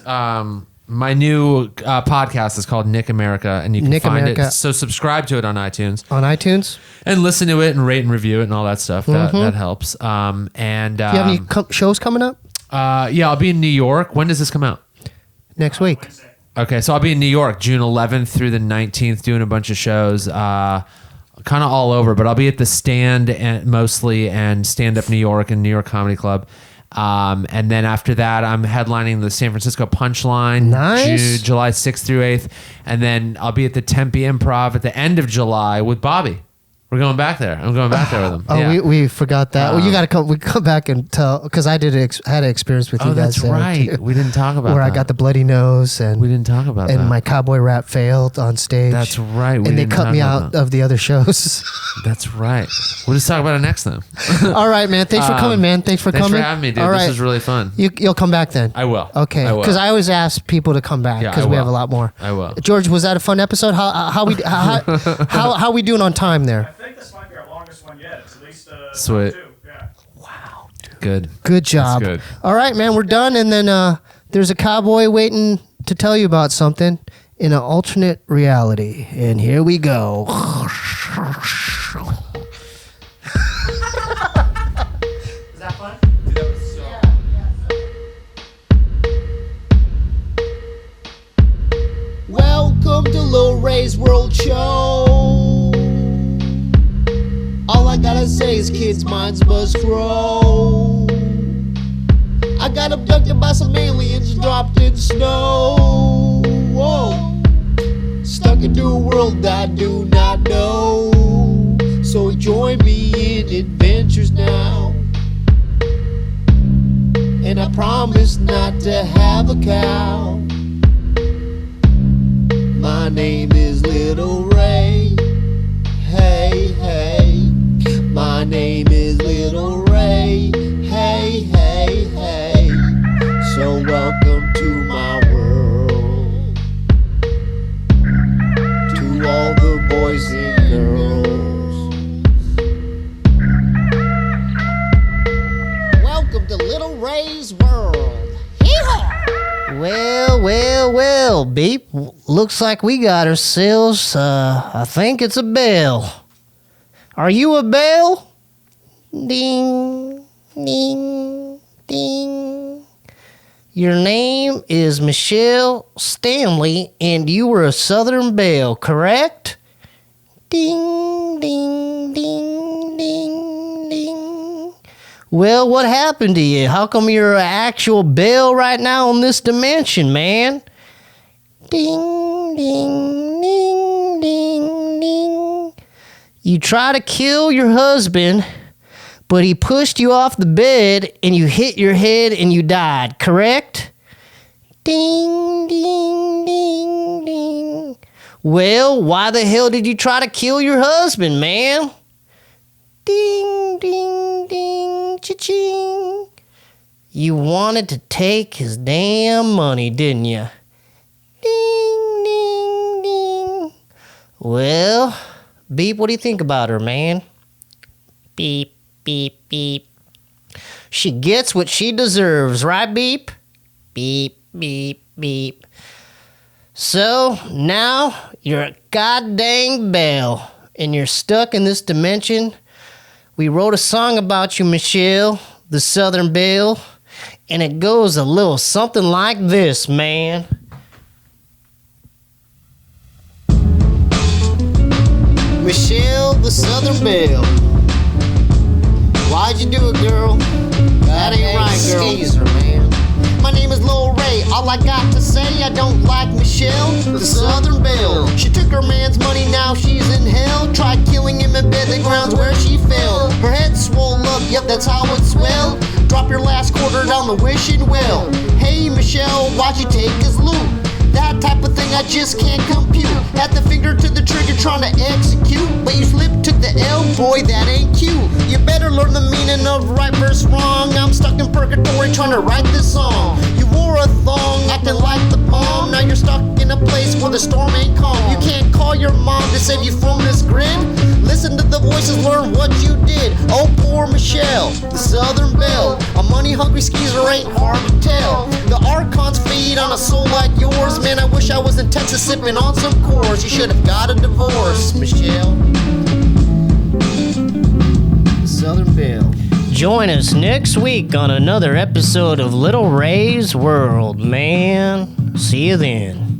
S2: My new podcast is called Nick America, and you can
S1: Nick
S2: find
S1: America.
S2: it. So subscribe to it on iTunes.
S1: On iTunes?
S2: And listen to it and rate and review it and all that stuff. That helps.
S1: Do you have any shows coming up?
S2: Yeah, I'll be in New York. When does this come out?
S1: Next week.
S2: Okay, so I'll be in New York June 11th through the 19th doing a bunch of shows. Kind of all over, but I'll be at the Stand mostly and Stand Up New York and New York Comedy Club. And then after that, I'm headlining the San Francisco Punchline,
S1: Nice.
S2: July 6th through 8th. And then I'll be at the Tempe Improv at the end of July with Bobby. We're going back there. I'm going back there with him.
S1: Oh,
S2: yeah.
S1: we forgot that. Well, you got to come. We come back and tell because I had an experience with you guys.
S2: That's
S1: there,
S2: right.
S1: too,
S2: We didn't talk about
S1: where
S2: that.
S1: I got the bloody nose and
S2: We didn't talk about that.
S1: and my cowboy rap failed on stage.
S2: That's right. We
S1: and they
S2: didn't
S1: cut
S2: talk
S1: me
S2: about
S1: out
S2: that.
S1: of the other shows.
S2: That's right. We'll just talk about it next time.
S1: All right, man. Thanks for coming, man. Thanks for
S2: Thanks
S1: coming.
S2: for having me, dude.
S1: All right.
S2: This was really fun.
S1: You'll come back then.
S2: I will.
S1: Okay,
S2: I will.
S1: because I always ask people to come back
S2: Yeah,
S1: because
S2: I
S1: we
S2: will.
S1: have a lot more.
S2: I will.
S1: George, was that a fun episode? How we doing on time
S3: I
S1: there?
S3: think this might be our longest one yet. It's at least
S2: Sweet.
S3: 2. Yeah.
S2: Good.
S1: Good job.
S2: good.
S1: All right, man, we're done. And then there's a cowboy waiting to tell you about something in an alternate reality. And here we go.
S3: Is that fun?
S1: Welcome to Lil Ray's World Show. All I gotta say is kids' minds must grow. I got abducted by some aliens dropped in snow. Whoa. Stuck into a world I do not know. So join me in adventures now. And I promise not to have a cow. My name is Little Ray. Hey, hey. My name is Little Ray. Hey, hey, hey. So welcome to my world. To all the boys and girls. Welcome to Little Ray's world. Yeehaw! Well, Beep. Looks like we got ourselves, I think it's a bell. Are you a bell? Ding, ding, ding. Your name is Michelle Stanley, and you were a Southern Belle, correct? Ding, ding, ding, ding, ding. Well, what happened to you? How come you're an actual belle right now in this dimension, man? Ding, ding, ding, ding, ding. You try to kill your husband, but he pushed you off the bed and you hit your head and you died, correct? Ding, ding, ding, ding. Well, why the hell did you try to kill your husband, man? Ding, ding, ding, cha-ching. You wanted to take his damn money, didn't you? Ding, ding, ding. Well, Beep, what do you think about her, man? Beep, beep, beep. She gets what she deserves, right, Beep? Beep, beep, beep. So, now you're a goddamn belle, and you're stuck in this dimension. We wrote a song about you, Michelle, the Southern Belle, and it goes a little something like this, man. Michelle, the Southern Belle. Why'd you do it, girl? That ain't right, girl. Excuse her, man. My name is Lil Ray. All I got to say, I don't like Michelle, the Southern Belle. She took her man's money, now she's in hell. Tried killing him in bed, the ground's where she fell. Her head swole up, yep, that's how it swell. Drop your last quarter down the wishing well. Hey, Michelle, why'd you take his loot? That type of thing I just can't compute. Had the finger to the trigger trying to execute, but you slipped, took the L, boy, that ain't cute. You better learn the meaning of right versus wrong. I'm stuck in purgatory trying to write this song. You wore a thong, acting like the bomb. Now you're stuck in a place where the storm ain't calm. You can't call your mom to save you from this grid. Listen to the voices, learn what you did. Oh, poor Michelle, the Southern Belle. A money-hungry skeezer ain't hard to tell. The archons feed on a soul like yours. Man, I wish I was in Texas sipping on some Coors. You should have got a divorce, Michelle. Southern Belle.
S4: Join us next week on another episode of Little Ray's World, man. See you then.